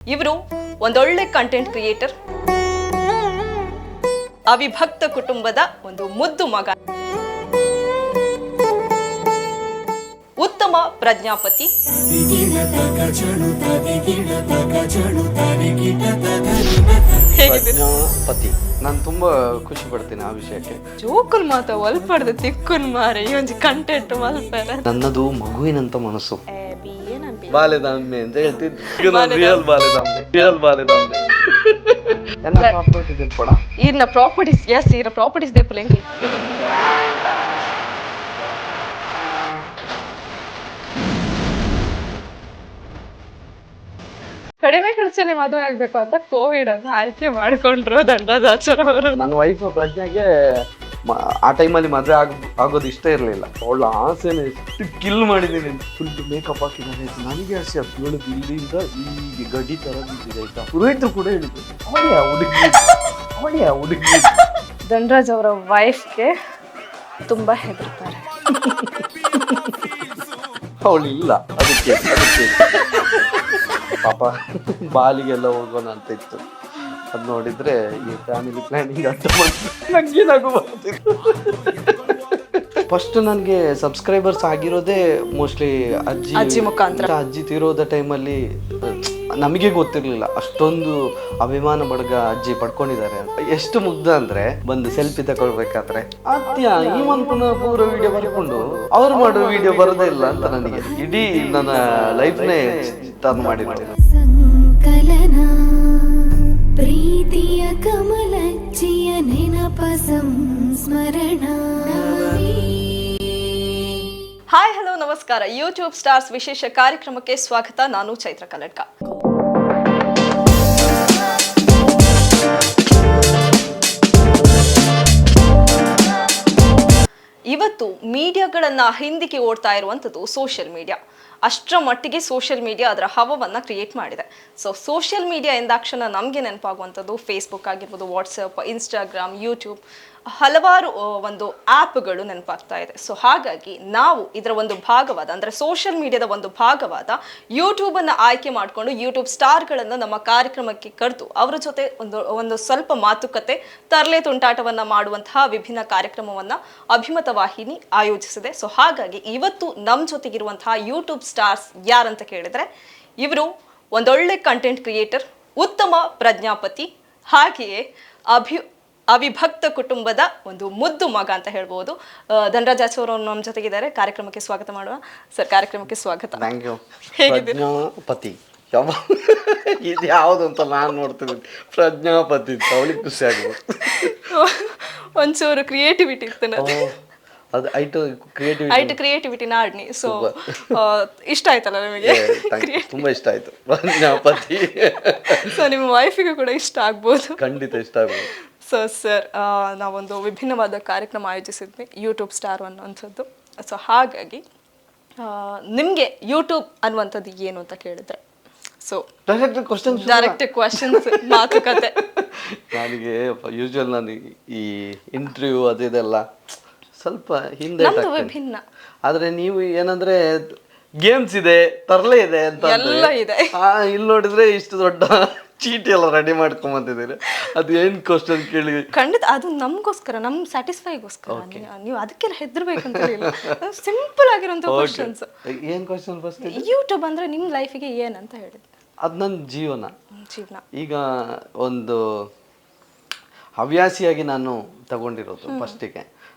ಇವರು ಒಂದೊಳ್ಳೆ content creator, ಅವಿಭಕ್ತ ಕುಟುಂಬದ ಒಂದು ಮುದ್ದು ಮಗ, ಉತ್ತಮ ಪ್ರಜ್ಞಾಪತಿ, ಪ್ರಜ್ಞಾಪತಿ. ನಾನು ತುಂಬಾ ಖುಷಿ ಪಡ್ತೀನಿ ಆ ವಿಷಯಕ್ಕೆ. ಜೋಕುಲ್ ಮಾತ ಒಲ್ಪಡ್ದು ತಿಕ್ಕುನ್ ಮಾರೆ ಈ ಒಂದು ಕಂಟೆಂಟ್ ಮಲ್ಪರ. ನನ್ನದು ಮಗುವಿನಂತ ಮನಸ್ಸು, ಬಾಲ್ಯದಾಂಬೆ ಅಂತ ಹೇಳ್ತಿದ್ದು. ರಿಯಲ್ ಬಾಲ್ಯದಾಂಬೆ. ಈರ್ನ ಪ್ರಾಪರ್ಟೀಸ್ ಎಸ್ ಈರ ಪ್ರಾಪರ್ಟೀಸ್ ದೇಪುಲೆಂಗಿ ಕಡಿಮೆ ಖರ್ಚಲ್ಲಿ ಮದುವೆ ಆಗ್ಬೇಕು ಅಂತ ಕೋವಿಡ್ ಅನ್ನು ಆಯ್ಕೆ ಮಾಡಿಕೊಂಡ್ರು ದಂಡದಾಚರ ಅವರು. ನನ್ನ ವೈಫ್ ಪ್ರಜ್ಞೆಗೆ ಆ ಟೈಮಲ್ಲಿ ಮದುವೆ ಆಗೋದು ಇಷ್ಟ ಇರಲಿಲ್ಲ. ಅವಳ ಆಸೆನ ಎಷ್ಟು ಕಿಲ್ ಮಾಡಿದ್ದೀನಿ. ಫುಲ್ ಮೇಕಪ್ ಹಾಕಿದ್ದಾನೆ. ನನಗೆ ಆಸೆ ಅದು ಹೇಳುದು ಇಲ್ಲಿಂದ ಈ ಗಡಿ ತರ ಬಿದ್ದಿದೆ ಆಯ್ತಾ. ಪುರೋಹಿತರು ಕೂಡ ಹೇಳಿದ್ರು ಅವಳಿಯ ಹುಡುಗಿ. ಧನರಾಜ್ ಅವರ ವೈಫ್ಗೆ ತುಂಬಾ ಹೆದರ್ತಾರೆ. ಅವಳಿಲ್ಲ ಅದಕ್ಕೆ ಪಾಪ ಬಾಲಿಗೆಲ್ಲ ಹೋಗೋಣ ಅಂತ ಇತ್ತು. ಅದು ನೋಡಿದ್ರೆ ಈ ಫ್ಯಾಮಿಲಿ ಪ್ಲಾನಿಂಗ್ ಅಂತ ನಂಗೆ ನಗು ಬರ್ತಿತ್ತು. ಫಸ್ಟ್ ನನಗೆ ಸಬ್ಸ್ಕ್ರೈಬರ್ಸ್ ಆಗಿರೋದೇ ಮೋಸ್ಟ್ಲಿ ಅಜ್ಜಿ ಮುಖಾಂತರ. ಅಜ್ಜಿ ತೀರೋದ ಟೈಮಲ್ಲಿ ನಮಗೆ ಗೊತ್ತಿರಲಿಲ್ಲ ಅಷ್ಟೊಂದು ಅಭಿಮಾನ ಬಡ್ಗ ಅಜ್ಜಿ ಪಡ್ಕೊಂಡಿದ್ದಾರೆ ಅಂತ. ಎಷ್ಟು ಮುಗ್ಧ ಅಂದ್ರೆ ಬಂದು ಸೆಲ್ಫಿ ತಗೊಳ್ಬೇಕಾದ್ರೆ ಅತ್ಯ ಈ ಪುನಃ ಪೂರ ವಿಡಿಯೋ ಬರ್ಕೊಂಡು ಅವ್ರು ಮಾಡೋ ವಿಡಿಯೋ ಬರೋದೇ ಇಲ್ಲ ಅಂತ ನನಗೆ ಇಡೀ ನನ್ನ ಲೈಫ್ನೇ ಟರ್ನ್ ಮಾಡಿದ್ರು. ಸಂಕಲನ ಪ್ರೀತಿಯ ಕಮಲಚ್ಚಿಯ ನೆನಪ ಸಂಸ್ಮರಣ. ಹಾಯ್ ಹಲೋ ನಮಸ್ಕಾರ. ಯೂಟ್ಯೂಬ್ ಸ್ಟಾರ್ಸ್ ವಿಶೇಷ ಕಾರ್ಯಕ್ರಮಕ್ಕೆ ಸ್ವಾಗತ. ನಾನು ಚೈತ್ರ ಕಲ್ಲಡ್ಕ. ಇವತ್ತು ಮೀಡಿಯಾಗಳನ್ನ ಹಿಂದಿಗೆ ಓಡ್ತಾ ಇರುವಂಥದ್ದು ಸೋಷಿಯಲ್ ಮೀಡಿಯಾ. ಅಷ್ಟರ ಮಟ್ಟಿಗೆ ಸೋಷಿಯಲ್ ಮೀಡಿಯಾ ಅದರ ಹವವನ್ನು ಕ್ರಿಯೇಟ್ ಮಾಡಿದೆ. ಸೋಷಿಯಲ್ ಮೀಡಿಯಾ ಎಂದಾಕ್ಷಣ ನಮಗೆ ನೆನಪಾಗುವಂಥದ್ದು ಫೇಸ್ಬುಕ್ ಆಗಿರ್ಬೋದು, ವಾಟ್ಸಪ್, ಇನ್ಸ್ಟಾಗ್ರಾಮ್, ಯೂಟ್ಯೂಬ್, ಹಲವಾರು ಒಂದು ಆ್ಯಪ್ಗಳು ನೆನಪಾಗ್ತಾ ಇದೆ. ಹಾಗಾಗಿ ನಾವು ಇದರ ಒಂದು ಭಾಗವಾದ ಅಂದರೆ ಸೋಷಿಯಲ್ ಮೀಡಿಯಾದ ಒಂದು ಭಾಗವಾದ ಯೂಟ್ಯೂಬನ್ನು ಆಯ್ಕೆ ಮಾಡಿಕೊಂಡು ಯೂಟ್ಯೂಬ್ ಸ್ಟಾರ್ಗಳನ್ನು ನಮ್ಮ ಕಾರ್ಯಕ್ರಮಕ್ಕೆ ಕರೆದು ಅವರ ಜೊತೆ ಒಂದು ಸ್ವಲ್ಪ ಮಾತುಕತೆ, ತರಲೆ ತುಂಟಾಟವನ್ನು ಮಾಡುವಂತಹ ವಿಭಿನ್ನ ಕಾರ್ಯಕ್ರಮವನ್ನು ಅಭಿಮತ ವಾಹಿನಿ ಆಯೋಜಿಸಿದೆ. ಹಾಗಾಗಿ ಇವತ್ತು ನಮ್ಮ ಜೊತೆಗಿರುವಂತಹ ಯೂಟ್ಯೂಬ್ ಸ್ಟಾರ್ಸ್ ಯಾರಂತ ಕೇಳಿದ್ರೆ, ಇವರು ಒಂದೊಳ್ಳೆ ಕಂಟೆಂಟ್ ಕ್ರಿಯೇಟರ್, ಉತ್ತಮ ಪ್ರಜ್ಞಾಪತಿ, ಹಾಗೆಯೇ ಅವಿಭಕ್ತ ಕುಟುಂಬದ ಒಂದು ಮುದ್ದು ಮಗ ಅಂತ ಹೇಳ್ಬೋದು. ಧನರಾಜ್ ಅವರು ನಮ್ಮ ಜೊತೆಗಿದ್ದಾರೆ. ಕಾರ್ಯಕ್ರಮಕ್ಕೆ ಸ್ವಾಗತ ಮಾಡುವ ಸರ್. ಕಾರ್ಯಕ್ರಮಕ್ಕೆ ಸ್ವಾಗತ. Thank you. ಹೇಗಿದ್ದೀರಿ? ಪ್ರಜ್ಞಾಪತಿ ಇದು ಯಾವುದು ಅಂತ ನಾನು ನೋಡ್ತಿದ್ದೀನಿ. ಪ್ರಜ್ಞಾಪತಿ ಅವಳಿಗೆ ಖುಷಿ ಆಗ್ಬೋದು. ಒಂಚೂರು ಕ್ರಿಯೇಟಿವಿಟಿ ಇತ್ತು. ಅದು ಕ್ರಿಯೇಟಿವಿಟಿ ನಾಡ್ನಿ. ಇಷ್ಟ ಆಯ್ತಲ್ಲ ನಿಮಗೆ? ತುಂಬಾ ಇಷ್ಟ ಆಯ್ತು ಪ್ರಜ್ಞಾಪತಿ. ನಿಮ್ಮ ವೈಫಿಗೂ ಕೂಡ ಇಷ್ಟ ಆಗ್ಬೋದು. ಖಂಡಿತ ಇಷ್ಟ ಆಗ್ಬೋದು. ಸರ್, ನಾವೊಂದು ವಿಭಿನ್ನವಾದ ಕಾರ್ಯಕ್ರಮ ಆಯೋಜಿಸಿದ್ವಿ, ಯೂಟ್ಯೂಬ್ ಸ್ಟಾರ್ ಅನ್ನುವಂಥದ್ದು. ಹಾಗಾಗಿ ನಿಮಗೆ ಯೂಟ್ಯೂಬ್ ಅನ್ನುವಂಥದ್ದು ಏನು ಅಂತ ಕೇಳಿದ್ರೆ, ಡೈರೆಕ್ಟ್ ಕ್ವಶನ್ಸ್ ಮಾತುಕತೆ. ನನಗೆ ಯೂಶುವಲ್ ನಾನು ಈ ಇಂಟರ್ವ್ಯೂ ಅದೆಲ್ಲ ಸ್ವಲ್ಪ ಹಿಂದೆ ವಿಭಿನ್ನ. ಆದ್ರೆ ನೀವು ಏನಂದ್ರೆ ಗೇಮ್ಸ್ ಇದೆ, ತರಲೆ ಇದೆ ಅಂತ ಎಲ್ಲ ಇದೆ. ಇಲ್ಲಿ ನೋಡಿದ್ರೆ ಇಷ್ಟು ದೊಡ್ಡ ಚೀಟಿ ಎಲ್ಲ ರೆಡಿ ಮಾಡ್ಕೊಂಬಂತಿದ್ದೀರಿ. ಅದು ಏನ್ ಕ್ವಶನ್ ಕೇಳಿ? ಖಂಡಿತ ಅದು ನಮ್ಗೋಸ್ಕರ, ನಮ್ ಸ್ಯಾಟಿಸ್ಫೈಗೋಸ್ಕರ. ನೀವು ಅದಕ್ಕೆಲ್ಲ ಹೆದರ್ಬೇಕಂತ ಸಿಂಪಲ್ ಆಗಿರುವಂತ ಕ್ವಶನ್ಸ್. ಏನ್ ಕ್ವಶನ್ ಫಸ್ಟ್? ಯೂಟ್ಯೂಬ್ ಅಂದ್ರೆ ನಿಮ್ ಲೈಫಿಗೆ ಏನಂತ ಹೇಳಿದ್ರೆ? ಅದು ನನ್ನ ಜೀವನ. ಈಗ ಒಂದು ಹವ್ಯಾಸಿಯಾಗಿ ನಾನು ತಗೊಂಡಿರೋದು ಫಸ್ಟಿಗೆ.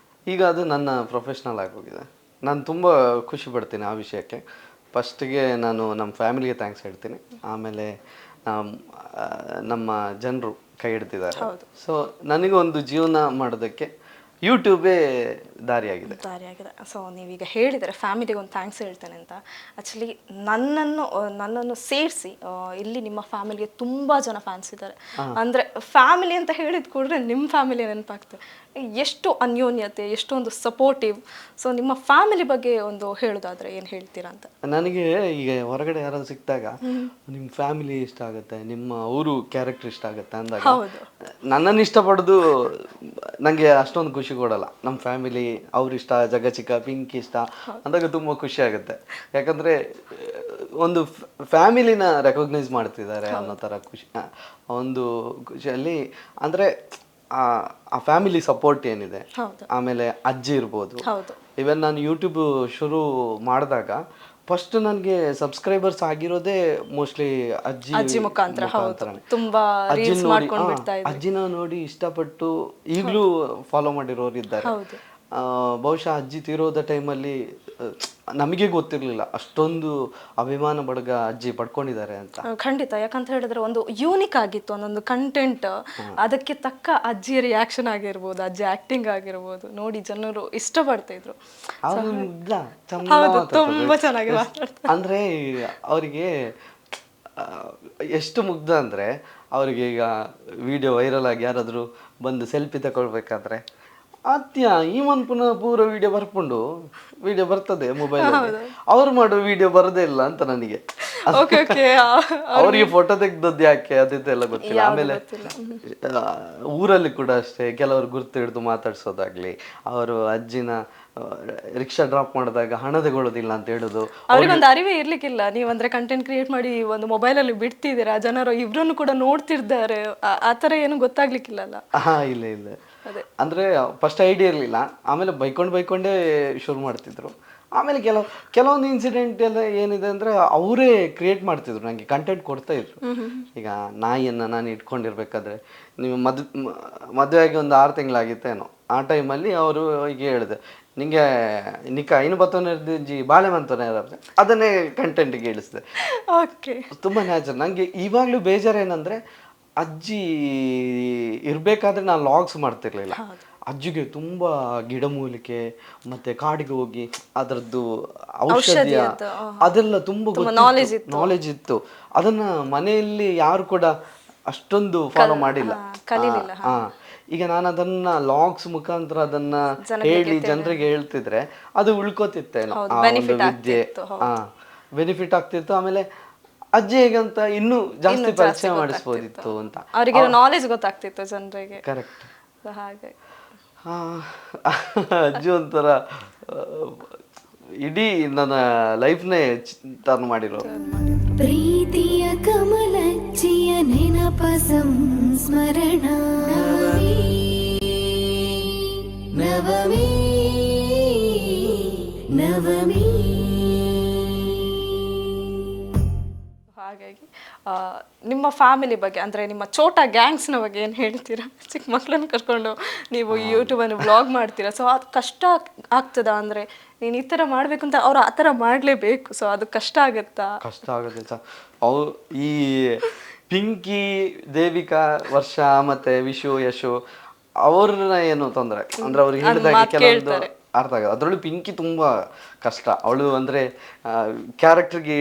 ಈಗ ಅದು ನನ್ನ ಪ್ರೊಫೆಷ್ನಲ್ ಆಗೋಗಿದೆ. ನಾನು ತುಂಬ ಖುಷಿ ಪಡ್ತೀನಿ ಆ ವಿಷಯಕ್ಕೆ. ಫಸ್ಟಿಗೆ ನಾನು ನಮ್ಮ ಫ್ಯಾಮಿಲಿಗೆ ಥ್ಯಾಂಕ್ಸ್ ಹೇಳ್ತೀನಿ. ಆಮೇಲೆ ನಮ್ಮ ಜನರು ಕೈ ಹಿಡ್ತಿದ್ದಾರೆ. ನನಗೆ ಒಂದು ಜೀವನ ಮಾಡೋದಕ್ಕೆ ಯೂಟ್ಯೂಬೇ ದಾರಿಯಾಗಿದೆ. ನೀವೀಗ ಹೇಳಿದರೆ ಫ್ಯಾಮಿಲಿಗೆ ಒಂದು ಥ್ಯಾಂಕ್ಸ್ ಹೇಳ್ತೇನೆ ಅಂತ. ಆ್ಯಕ್ಚುಲಿ ನನ್ನನ್ನು ಸೇರಿಸಿ ಇಲ್ಲಿ ನಿಮ್ಮ ಫ್ಯಾಮಿಲಿಗೆ ತುಂಬ ಜನ ಫ್ಯಾನ್ಸ್ ಇದ್ದಾರೆ. ಅಂದರೆ ಫ್ಯಾಮಿಲಿ ಅಂತ ಹೇಳಿದ ಕೂಡಲೇ ನಿಮ್ಮ ಫ್ಯಾಮಿಲಿ ನೆನಪಾಗ್ತದೆ. ಎಷ್ಟು ಅನ್ಯೋನ್ಯತೆ, ಎಷ್ಟೊಂದು ಸಪೋರ್ಟಿವ್. ನಿಮ್ಮ ಫ್ಯಾಮಿಲಿ ಬಗ್ಗೆ ಒಂದು ಹೇಳೋದಾದ್ರೆ ಏನು ಹೇಳ್ತೀರಾ ಅಂತ? ನನಗೆ ಈಗ ಹೊರಗಡೆ ಯಾರಾದ್ರು ಸಿಕ್ಕಿದಾಗ ನಿಮ್ಮ ಫ್ಯಾಮಿಲಿ ಇಷ್ಟ ಆಗುತ್ತೆ, ನಿಮ್ಮ ಅವರು ಕ್ಯಾರೆಕ್ಟರ್ ಇಷ್ಟ ಆಗುತ್ತೆ ಅಂದಾಗ ನನ್ನನ್ನು ಇಷ್ಟಪಡೋದು ನನಗೆ ಅಷ್ಟೊಂದು ಖುಷಿ ಕೊಡಲ್ಲ. ನಮ್ಮ ಫ್ಯಾಮಿಲಿ ಅವ್ರು ಇಷ್ಟ, ಜಗಚಿಕ್ಕ, ಪಿಂಕಿ ಇಷ್ಟ ಅಂದಾಗ ತುಂಬ ಖುಷಿ ಆಗುತ್ತೆ. ಯಾಕಂದರೆ ಒಂದು ಫ್ಯಾಮಿಲಿನ ರೆಕಗ್ನೈಸ್ ಮಾಡ್ತಿದ್ದಾರೆ ಅನ್ನೋ ಥರ ಖುಷಿ, ಒಂದು ಖುಷಿಯಲ್ಲಿ ಅಂದರೆ ಆ ಫ್ಯಾಮಿಲಿ ಸಪೋರ್ಟ್ ಏನಿದೆ, ಆಮೇಲೆ ಅಜ್ಜಿ ಇರ್ಬೋದು. ಇವನ್ ನಾನು ಯೂಟ್ಯೂಬ್ ಶುರು ಮಾಡಿದಾಗ ಫಸ್ಟ್ ನನಗೆ ಸಬ್ಸ್ಕ್ರೈಬರ್ಸ್ ಆಗಿರೋದೇ ಮೋಸ್ಟ್ಲಿ ಅಜ್ಜಿ ಮುಖಾಂತರ. ಅಜ್ಜಿನ ನೋಡಿ ಇಷ್ಟಪಟ್ಟು ಈಗಲೂ ಫಾಲೋ ಮಾಡಿರೋರು ಇದ್ದಾರೆ. ಬಹುಶಃ ಅಜ್ಜಿ ತೀರೋದ ಟೈಮಲ್ಲಿ ನಮಗೆ ಗೊತ್ತಿರಲಿಲ್ಲ ಅಷ್ಟೊಂದು ಅಭಿಮಾನ ಬಡಗ ಅಜ್ಜಿ ಪಡ್ಕೊಂಡಿದ್ದಾರೆ ಅಂತ. ಖಂಡಿತ, ಯಾಕಂತ ಹೇಳಿದ್ರೆ ಒಂದು ಯೂನಿಕ್ ಆಗಿತ್ತು ಒಂದೊಂದು ಕಂಟೆಂಟ್, ಅದಕ್ಕೆ ತಕ್ಕ ಅಜ್ಜಿಯ ರಿಯಾಕ್ಷನ್ ಆಗಿರ್ಬೋದು, ಅಜ್ಜಿ ಆಕ್ಟಿಂಗ್ ಆಗಿರ್ಬೋದು, ನೋಡಿ ಜನರು ಇಷ್ಟಪಡ್ತಾ ಇದ್ರು. ತುಂಬಾ ಚೆನ್ನಾಗಿ ಮಾತಾಡ್ತಾರೆ. ಅಂದ್ರೆ ಅವರಿಗೆ ಎಷ್ಟು ಮುಗ್ಧ ಅಂದ್ರೆ, ಅವರಿಗೆ ಈಗ ವಿಡಿಯೋ ವೈರಲ್ ಆಗಿ ಯಾರಾದರೂ ಬಂದು ಸೆಲ್ಫಿ ತಗೊಳ್ಬೇಕಾದ್ರೆ ಅತ್ಯ ಈ ಪುನಃ ಪೂರ ವಿಡಿಯೋ ಬರ್ಕೊಂಡು ವಿಡಿಯೋ ಬರ್ತದೆ ಮೊಬೈಲ್, ಅವ್ರು ಮಾಡೋ ವಿಡಿಯೋ ಬರೋದೇ ಇಲ್ಲ ಅಂತ ನನಗೆ. ಅವರಿಗೆ ಫೋಟೋ ತೆಗ್ದದ್ದು ಯಾಕೆ ಅದೆಲ್ಲ ಗೊತ್ತಿಲ್ಲ. ಆಮೇಲೆ ಊರಲ್ಲಿ ಕೂಡ ಅಷ್ಟೇ ಕೆಲವರು ಗುರ್ತು ಹಿಡಿದು ಮಾತಾಡ್ಸೋದಾಗ್ಲಿ, ಅವರು ಅಜ್ಜಿನ ರಿಕ್ಷಾ ಡ್ರಾಪ್ ಮಾಡಿದಾಗ ಹಣ ತಗೊಳ್ಳೋದಿಲ್ಲ ಅಂತ ಹೇಳುದು, ಅವ್ರಿಗೊಂದು ಅರಿವೇ ಇರ್ಲಿಕ್ಕಿಲ್ಲ. ನೀವಂದ್ರೆ ಕಂಟೆಂಟ್ ಕ್ರಿಯೇಟ್ ಮಾಡಿ ಒಂದು ಮೊಬೈಲ್ ಅಲ್ಲಿ ಬಿಡ್ತಿದ್ದೀರಾ, ಜನರು ಇಬ್ರನ್ನು ಕೂಡ ನೋಡ್ತಿರ್ತಾರೆ, ಆತರ ಏನು ಗೊತ್ತಾಗ್ಲಿಕ್ಕಿಲ್ಲಲ್ಲ. ಇಲ್ಲ ಇಲ್ಲ, ಅಂದ್ರೆ ಫಸ್ಟ್ ಐಡಿಯಾ ಇರ್ಲಿಲ್ಲ, ಆಮೇಲೆ ಬೈಕೊಂಡೇ ಶುರು ಮಾಡ್ತಿದ್ರು. ಆಮೇಲೆ ಕೆಲವೊಂದು ಇನ್ಸಿಡೆಂಟ್ ಎಲ್ಲ ಏನಿದೆ ಅಂದ್ರೆ ಅವರೇ ಕ್ರಿಯೇಟ್ ಮಾಡ್ತಿದ್ರು, ನಂಗೆ ಕಂಟೆಂಟ್ ಕೊಡ್ತಾ ಇದ್ರು. ಈಗ ನಾಯಿಯನ್ನ ನಾನು ಇಟ್ಕೊಂಡಿರ್ಬೇಕಾದ್ರೆ, ನೀವು ಮದುವೆ ಆಗಿ ಒಂದು 6 ತಿಂಗಳಾಗಿತ್ತೇನೋ, ಆ ಟೈಮಲ್ಲಿ ಅವರು ಹೀಗೆ ಹೇಳಿದೆ, ನಿಂಗೆ ನಿಕ್ಕ ಇನ್ನು ಬತ್ತೋನರ್ಜಿ ಬಾಳೆ ಮಂತೋನೆ ಅದನ್ನೇ ಕಂಟೆಂಟ್ಗೆ ಇಳಿಸಿದೆ. ತುಂಬಾ ನ್ಯಾಚುರಲ್. ನಂಗೆ ಇವಾಗ್ಲೂ ಬೇಜಾರೇನಂದ್ರೆ, ಅಜ್ಜಿ ಇರ್ಬೇಕಾದ್ರೆ ನಾನು ಲಾಗ್ಸ್ ಮಾಡ್ತಿರ್ಲಿಲ್ಲ. ಅಜ್ಜಿಗೆ ತುಂಬಾ ಗಿಡಮೂಲಿಕೆ ಮತ್ತೆ ಕಾಡಿಗೆ ಹೋಗಿ ಅದರದ್ದು ಔಷಧಿಯ ಅದೆಲ್ಲ ತುಂಬಾ ನಾಲೆಜ್ ಇತ್ತು. ಅದನ್ನ ಮನೆಯಲ್ಲಿ ಯಾರು ಕೂಡ ಅಷ್ಟೊಂದು ಫಾಲೋ ಮಾಡಿಲ್ಲ. ಈಗ ನಾನು ಅದನ್ನ ಲಾಗ್ಸ್ ಮುಖಾಂತರ ಅದನ್ನ ಹೇಳಿ ಜನರಿಗೆ ಹೇಳ್ತಿದ್ರೆ ಅದು ಉಳ್ಕೋತಿತ್ತೇನೋ, ಆ ಒಂದು ವಿದ್ಯೆ ಬೆನಿಫಿಟ್ ಆಗ್ತಿತ್ತು. ಆಮೇಲೆ ಅಜ್ಜಿ ಹೇಗಂತ ಇನ್ನೂ ಜಾಸ್ತಿ ಪರಿಚಯ ಮಾಡಿಸ್ಬೋದಿತ್ತು ಅಂತ, ಅವರಿಗೆ ನಾಲೆಜ್ ಗೊತ್ತಾಗ್ತಿತ್ತು ಜನರಿಗೆ. ಕರೆಕ್ಟ್. ಹಾಗೆ ಅಜ್ಜಿ ಒಂಥರ ಇಡೀ ನನ್ನ ಲೈಫ್ನೇ ಟರ್ನ್ ಮಾಡಿರೋ. ಪ್ರೀತಿಯ ಕಮಲಜ್ಜಿಯ ನೆನಪ ಸಂಸ್ಮರಣ, ನವಮಿ ನವಮಿ. ಹಾಗಾಗಿ ನಿಮ್ಮ ಫ್ಯಾಮಿಲಿ ಬಗ್ಗೆ ಅಂದರೆ ನಿಮ್ಮ ಛೋಟಾ ಗ್ಯಾಂಗ್ಸ್ನ ಬಗ್ಗೆ ಏನು ಹೇಳ್ತೀರಾ? ಚಿಕ್ಕ ಮಕ್ಕಳನ್ನ ಕರ್ಕೊಂಡು ನೀವು ಯೂಟ್ಯೂಬನ್ನು ಬ್ಲಾಗ್ ಮಾಡ್ತೀರಾ, ಸೊ ಅದು ಕಷ್ಟ ಆಗ್ತದ? ಅಂದರೆ ನೀನು ಈ ಥರ ಮಾಡಬೇಕು ಅಂತ ಅವ್ರು ಆ ಥರ ಮಾಡಲೇಬೇಕು, ಸೊ ಅದು ಕಷ್ಟ ಆಗುತ್ತಾ? ಕಷ್ಟ ಆಗುತ್ತೆ ಸರ್. ಅವ್ರು ಈ ಪಿಂಕಿ, ದೇವಿಕಾ, ವರ್ಷ ಮತ್ತೆ ವಿಶು, ಯಶು ಅವ್ರನ್ನ ಏನು ತೊಂದರೆ ಅಂದ್ರೆ ಅವ್ರಿಗೆ ಹೇಳಿದಾಗ ಕೆಲವೊಂದು ಅರ್ಥ ಆಗೋದು. ಅದರಲ್ಲೂ ಪಿಂಕಿ ತುಂಬಾ ಕಷ್ಟ. ಅವಳು ಅಂದ್ರೆ ಕ್ಯಾರೆಕ್ಟರ್ಗೆ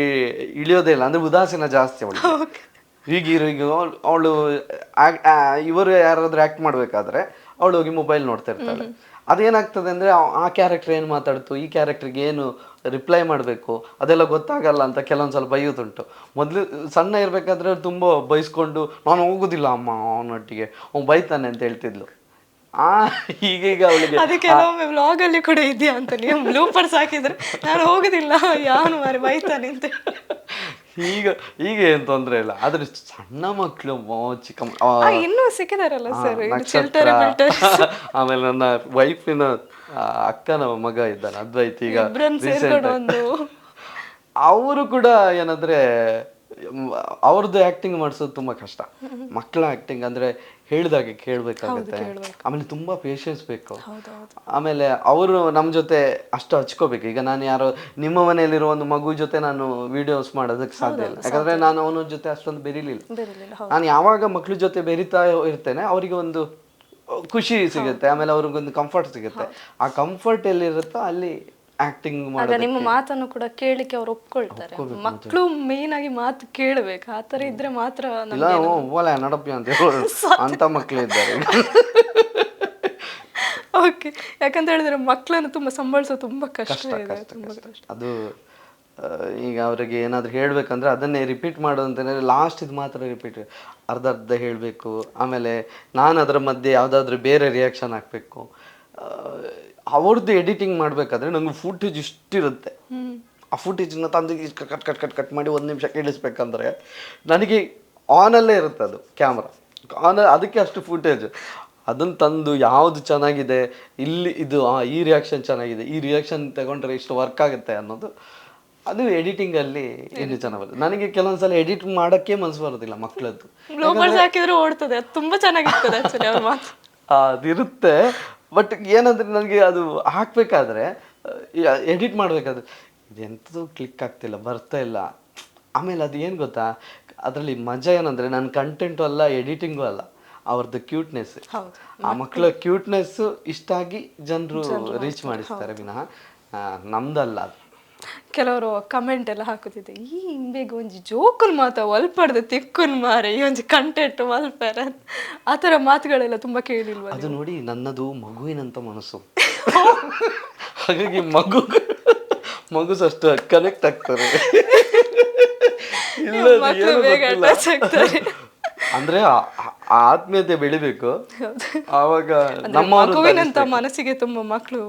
ಇಳಿಯೋದೇ ಇಲ್ಲ, ಅಂದ್ರೆ ಉದಾಸೀನ ಜಾಸ್ತಿ ಅವಳು. ಈಗ ಅವಳು ಇವರು ಯಾರಾದ್ರೂ ಆಕ್ಟ್ ಮಾಡ್ಬೇಕಾದ್ರೆ ಅವಳು ಹೋಗಿ ಮೊಬೈಲ್ ನೋಡ್ತಾ ಇರ್ತಾಳೆ. ಅದೇನಾಗ್ತದೆ ಅಂದ್ರೆ ಆ ಕ್ಯಾರೆಕ್ಟರ್ ಏನು ಮಾತಾಡ್ತು, ಈ ಕ್ಯಾರೆಕ್ಟರ್ಗೆ ಏನು ರಿಪ್ಲೈ ಮಾಡಬೇಕು ಅದೆಲ್ಲ ಗೊತ್ತಾಗಲ್ಲ ಅಂತ ಕೆಲವೊಂದು ಸ್ವಲ್ಪ ಬೈಯುತ್ತುಂಟು. ಮೊದಲು ಸಣ್ಣ ಇರ್ಬೇಕಾದ್ರೆ ತುಂಬಾ ಬೈಸ್ಕೊಂಡು ನಾನು ಹೋಗುದಿಲ್ಲ ಅಮ್ಮ ಅವನೊಟ್ಟಿಗೆ, ಅವ್ನು ಬೈತಾನೆ ಅಂತ ಹೇಳ್ತಿದ್ಲು. ಈಗ ಅವಳಿಗೆ ಅದು ಕೆಲವೊಮ್ಮೆ ವ್ಲಾಗ್ ಅಲ್ಲಿ ಕೂಡ ಇದೆಯಾ ಅಂತ ನೀವು ಬ್ಲೂಪರ್ಸ್ ಹಾಕಿದ್ರೆ ನಾನು ಹೋಗುದಿಲ್ಲ ಯಾವನು ಮಾರಿ ಬೈತಾನೆ ಅಂತ. ಈಗ ಏನ್ ತೊಂದ್ರೆ ಇಲ್ಲ, ಆದ್ರೆ ಸಣ್ಣ ಮಕ್ಳು ಚಿಕ್ಕ ಇನ್ನೂ ಸಿಕ್ಕಿದಾರಲ್ಲ ಸರ್. ಆಮೇಲೆ ನನ್ನ ವೈಫಿನ ಅಕ್ಕನ ಮಗ ಇದ್ದಾನೆ ಅದ್ವೈತ್, ಈಗ ಅವರು ಕೂಡ ಏನಂದ್ರೆ ಅವ್ರದ್ದು ಆಕ್ಟಿಂಗ್ ಮಾಡಿಸೋದು ತುಂಬಾ ಕಷ್ಟ. ಮಕ್ಕಳ ಆಕ್ಟಿಂಗ್ ಅಂದ್ರೆ ಹೇಳಿದಾಗೆ ಕೇಳ್ಬೇಕಾಗತ್ತೆ, ಆಮೇಲೆ ತುಂಬಾ ಪೇಷನ್ಸ್ ಬೇಕು. ಆಮೇಲೆ ಅವರು ನಮ್ ಜೊತೆ ಅಷ್ಟು ಹಚ್ಕೋಬೇಕು. ಈಗ ನಾನು ಯಾರೋ ನಿಮ್ಮ ಮನೆಯಲ್ಲಿರೋ ಒಂದು ಮಗು ಜೊತೆ ನಾನು ವಿಡಿಯೋಸ್ ಮಾಡೋದಕ್ಕೆ ಸಾಧ್ಯ ಇಲ್ಲ, ಯಾಕಂದ್ರೆ ನಾನು ಅವನ ಜೊತೆ ಅಷ್ಟೊಂದು ಬೆರೀಲಿಲ್ಲ. ನಾನು ಯಾವಾಗ ಮಕ್ಳ ಜೊತೆ ಬೆರಿತಾ ಇರ್ತೇನೆ ಅವರಿಗೆ ಒಂದು ಖುಷಿ ಸಿಗುತ್ತೆ, ಆಮೇಲೆ ಅವ್ರಿಗೊಂದು ಕಂಫರ್ಟ್ ಸಿಗುತ್ತೆ. ಆ ಕಂಫರ್ಟ್ ಎಲ್ಲಿರುತ್ತೋ ಅಲ್ಲಿ ಆಕ್ಟಿಂಗ್ ಮಾಡಿ ನಿಮ್ಮ ಮಾತನ್ನು ಕೂಡ ಕೇಳಿಕ್ಕೆ ಅವ್ರು ಒಪ್ಕೊಳ್ತಾರೆ. ಮಕ್ಕಳು ಮೇನ್ ಆಗಿ ಮಾತು ಕೇಳಬೇಕು, ಆ ತರ ಇದ್ರೆ ಮಾತ್ರ ನಡಪಿ ಅಂತ ಅಂತ ಮಕ್ಳು ಇದ್ದಾರೆ. ಓಕೆ, ಯಾಕಂತ ಹೇಳಿದ್ರೆ ಮಕ್ಕಳನ್ನು ತುಂಬಾ ಸಂಭಾಳಿಸೋದು ತುಂಬಾ ಕಷ್ಟ ಇದೆ. ಅದು ಈಗ ಅವ್ರಿಗೆ ಏನಾದ್ರು ಹೇಳ್ಬೇಕಂದ್ರೆ ಅದನ್ನೇ ರಿಪೀಟ್ ಮಾಡೋದಂತಂದ್ರೆ ಲಾಸ್ಟ್ ಇದು ಮಾತ್ರ ರಿಪೀಟ್, ಅರ್ಧ ಹೇಳ್ಬೇಕು. ಆಮೇಲೆ ನಾನು ಅದರ ಮಧ್ಯೆ ಯಾವ್ದಾದ್ರು ಬೇರೆ ರಿಯಾಕ್ಷನ್ ಹಾಕ್ಬೇಕು. ಅವ್ರದ್ದು ಎಡಿಟಿಂಗ್ ಮಾಡ್ಬೇಕಾದ್ರೆ ನಂಗೆ ಫುಟೇಜ್ ಇಷ್ಟಿರುತ್ತೆ, ಆ ಫುಟೇಜನ್ನ ತಂದು ಕಟ್ ಕಟ್ ಕಟ್ ಕಟ್ ಮಾಡಿ 1 ನಿಮಿಷ ಕೇಳಿಸ್ಬೇಕಂದ್ರೆ ನನಗೆ ಆನಲ್ಲೇ ಇರುತ್ತೆ ಅದು ಕ್ಯಾಮ್ರಾ ಅದಕ್ಕೆ ಅಷ್ಟು ಫುಟೇಜ್. ಅದನ್ನು ತಂದು ಯಾವುದು ಚೆನ್ನಾಗಿದೆ, ಇಲ್ಲಿ ಇದು ಈ ರಿಯಾಕ್ಷನ್ ಚೆನ್ನಾಗಿದೆ, ಈ ರಿಯಾಕ್ಷನ್ ತಗೊಂಡ್ರೆ ಇಷ್ಟು ವರ್ಕ್ ಆಗುತ್ತೆ ಅನ್ನೋದು ಅದು ಎಡಿಟಿಂಗಲ್ಲಿ ಇನ್ನೂ ಚೆನ್ನಾಗಿ ಬರುತ್ತೆ. ನನಗೆ ಕೆಲವೊಂದ್ಸಲ ಎಡಿಟ್ ಮಾಡೋಕ್ಕೆ ಮನಸ್ಸು ಬರೋದಿಲ್ಲ ಮಕ್ಕಳದ್ದು. ಬ್ಲೋಗರ್ಸ್ ಹಾಕಿದ್ರು ಓಡ್ತದೆ, ಅದು ತುಂಬ ಚೆನ್ನಾಗಿರ್ತದೆ ಆ್ಯಕ್ಚುಲಿ ಅವ್ರ ಮಾತು. ಅದಿರುತ್ತೆ. ಬಟ್ ಏನಂದ್ರೆ ನನಗೆ ಅದು ಹಾಕಬೇಕಾದ್ರೆ ಎಡಿಟ್ ಮಾಡಬೇಕಾದ್ರೆ ಇದೆಂಥದ್ದು ಕ್ಲಿಕ್ ಆಗ್ತಿಲ್ಲ, ಬರ್ತಾ ಇಲ್ಲ. ಆಮೇಲೆ ಅದು ಏನು ಗೊತ್ತಾ, ಅದರಲ್ಲಿ ಮಜಾ ಏನಂದರೆ ನನ್ನ ಕಂಟೆಂಟು ಅಲ್ಲ, ಎಡಿಟಿಂಗು ಅಲ್ಲ, ಅವ್ರದ್ದು ಕ್ಯೂಟ್ನೆಸ್. ಆ ಮಕ್ಕಳ ಕ್ಯೂಟ್ನೆಸ್ಸು ಇಷ್ಟ ಆಗಿ ಜನರು ರೀಚ್ ಮಾಡಿಸ್ತಾರೆ ವಿನಃ ನಮ್ದಲ್ಲ ಅದು. ಕೆಲವರು ಕಮೆಂಟ್ ಎಲ್ಲ ಹಾಕುತ್ತಿದ್ದೆ, ಈ ಹಿಂಬೆಗೆ ಒಂಜಿ ಜೋಕುಲ್ ಮಾತ ಒಲ್ಪಡ್ದು ತಿಕ್ಕುನ್ ಮಾರೆ, ಈ ಒಂಜಿ ಕಂಟೆಂಟ್ ಒಲ್ಪರ, ಆ ಥರ ಮಾತುಗಳೆಲ್ಲ ತುಂಬ ಕೇಳಿಲ್ವ? ಅದು ನೋಡಿ, ನನ್ನದು ಮಗುವಿನಂತ ಮನಸ್ಸು, ಹಾಗಾಗಿ ಮಗು ಅಷ್ಟು ಕನೆಕ್ಟ್ ಆಗ್ತಾರೆ. ಅಂದ್ರೆ ಆತ್ಮೀಯತೆ ಬೆಳಿಬೇಕು, ಆವಾಗ ಮಗುವಿನಂತ ಮನಸ್ಸಿಗೆ ತುಂಬ ಮಕ್ಕಳು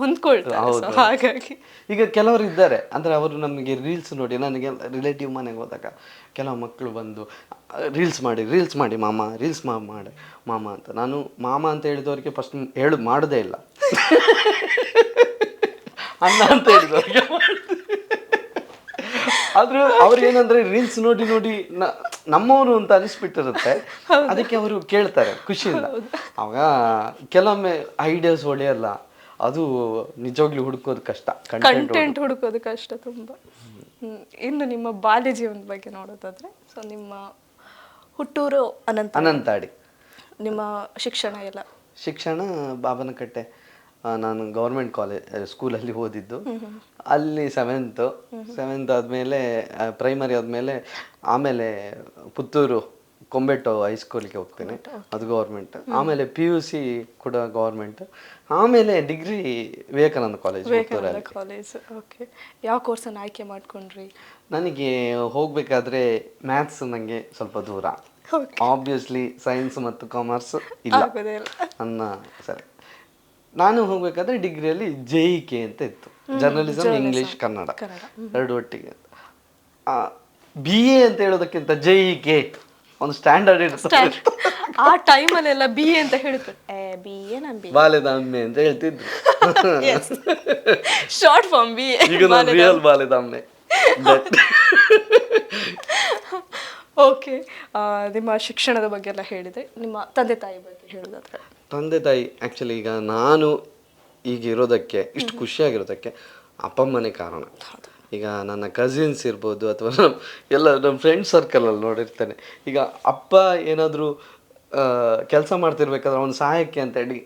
ಹೊಂದ್ಕೊಳ್ತಾರೆ. ಹಾಗಾಗಿ ಈಗ ಕೆಲವರು ಇದ್ದಾರೆ ಅಂದ್ರೆ ಅವರು ನಮಗೆ ರೀಲ್ಸ್ ನೋಡಿ, ನನಗೆ ರಿಲೇಟಿವ್ ಮನೆಗೆ ಹೋದಾಗ ಕೆಲವು ಮಕ್ಕಳು ಬಂದು ರೀಲ್ಸ್ ಮಾಡಿ ಮಾಮ, ರೀಲ್ಸ್ ಮಾಡಿ ಮಾಮ ಅಂತ. ನಾನು ಮಾಮ ಅಂತ ಹೇಳಿದವರಿಗೆ ಫಸ್ಟ್ ಮಾಡೋದೇ ಇಲ್ಲ, ಅಣ್ಣ ಅಂತ ಹೇಳಿದವ್ರಿಗೆ. ಆದ್ರೂ ಅವ್ರು ಏನಂದ್ರೆ ರೀಲ್ಸ್ ನೋಡಿ ನಮ್ಮವರು ಅಂತ ಅನಿಸ್ಬಿಟ್ಟಿರುತ್ತೆ, ಅದಕ್ಕೆ ಅವರು ಕೇಳ್ತಾರೆ ಖುಷಿಯಿಂದ. ಅವಾಗ ಕೆಲವೊಮ್ಮೆ ಐಡಿಯಾಸ್ ಒಳ್ಳೆಯಲ್ಲ, ಅದು ನಿಜವಾಗ್ಲೂ ಹುಡುಕೋದು ಕಷ್ಟ, ಕಂಟೆಂಟ್ ಹುಡುಕೋದು ಕಷ್ಟ ತುಂಬ. ಇನ್ನು ನಿಮ್ಮ ಬಾಲ್ಯ ಜೀವನದ ಬಗ್ಗೆ ನೋಡೋದಾದ್ರೆ, ಸೊ ನಿಮ್ಮ ಹುಟ್ಟೂರು ಅನಂತಾಡಿ. ನಿಮ್ಮ ಶಿಕ್ಷಣ ಎಲ್ಲ? ಶಿಕ್ಷಣ ಬಾಬನಕಟ್ಟೆ, ನಾನು ಗೌರ್ಮೆಂಟ್ ಸ್ಕೂಲಲ್ಲಿ ಓದಿದ್ದು. ಅಲ್ಲಿ ಸೆವೆಂತ್ ಆದಮೇಲೆ ಪ್ರೈಮರಿ ಆದಮೇಲೆ ಆಮೇಲೆ ಪುತ್ತೂರು ಕೊಂಬೆಟ್ಟು ಹೈಸ್ಕೂಲಿಗೆ ಹೋಗ್ತೀನಿ, ಅದು ಗೌರ್ಮೆಂಟ್. ಆಮೇಲೆ PUC ಕೂಡ ಗೌರ್ಮೆಂಟ್. ಆಮೇಲೆ ಡಿಗ್ರಿ ವಿವೇಕಾನಂದ ಕಾಲೇಜ್. ಓಕೆ, ಯಾವ ಕೋರ್ಸನ್ನು ಆಯ್ಕೆ ಮಾಡ್ಕೊಂಡ್ರಿ? ನನಗೆ ಹೋಗಬೇಕಾದ್ರೆ ಮ್ಯಾಥ್ಸ್ ನನಗೆ ಸ್ವಲ್ಪ ದೂರ, ಆಬ್ವಿಯಸ್ಲಿ ಸೈನ್ಸ್ ಮತ್ತು ಕಾಮರ್ಸ್ ಇಲ್ಲ ನನ್ನ. ಸರಿ, ನಾನು ಹೋಗ್ಬೇಕಾದ್ರೆ ಡಿಗ್ರಿಯಲ್ಲಿ JEK ಅಂತ ಇತ್ತು, ಜರ್ನಲಿಸಮ್ ಇಂಗ್ಲಿಷ್ ಕನ್ನಡ ಎರಡು ಒಟ್ಟಿಗೆ. BA ಅಂತ ಹೇಳೋದಕ್ಕಿಂತ JEK ಒಂದು ಸ್ಟ್ಯಾಂಡರ್ಡ್ ಇರುತ್ತೆ. ಆ ಟೈಮಲ್ಲೆಲ್ಲ BA ಅಂತ ಹೇಳಿದ್ರು, ಬಾಲೆದಾಮ್ನೆ ಅಂತ ಹೇಳ್ತಿದ್ರು, ಶಾರ್ಟ್ ಫಾರ್ಮ್ BA. ಈಗ ನಾನು ರಿಯಲ್ ಬಾಲೆದಾಮ್ನೆ. ಓಕೆ, ನಿಮ್ಮ ಶಿಕ್ಷಣದ ಬಗ್ಗೆ ಎಲ್ಲ ಹೇಳಿದೆ. ನಿಮ್ಮ ತಂದೆ ತಾಯಿ ಬಗ್ಗೆ ಹೇಳೋದಾದ್ರೆ? ತಂದೆ ತಾಯಿ ಆ್ಯಕ್ಚುಲಿ ಈಗ ನಾನು ಈಗ ಇರೋದಕ್ಕೆ ಇಷ್ಟು ಖುಷಿಯಾಗಿರೋದಕ್ಕೆ ಅಪ್ಪಮ್ಮನೇ ಕಾರಣ. ಈಗ ನನ್ನ ಕಸಿನ್ಸ್ ಇರ್ಬೋದು ಅಥವಾ ನಮ್ಮ ಫ್ರೆಂಡ್ ಸರ್ಕಲಲ್ಲಿ ನೋಡಿರ್ತೇನೆ, ಈಗ ಅಪ್ಪ ಏನಾದರೂ ಕೆಲಸ ಮಾಡ್ತಿರ್ಬೇಕಾದ್ರೆ ಅವನು ಸಹಾಯಕ್ಕೆ ಅಂತೇಳಿ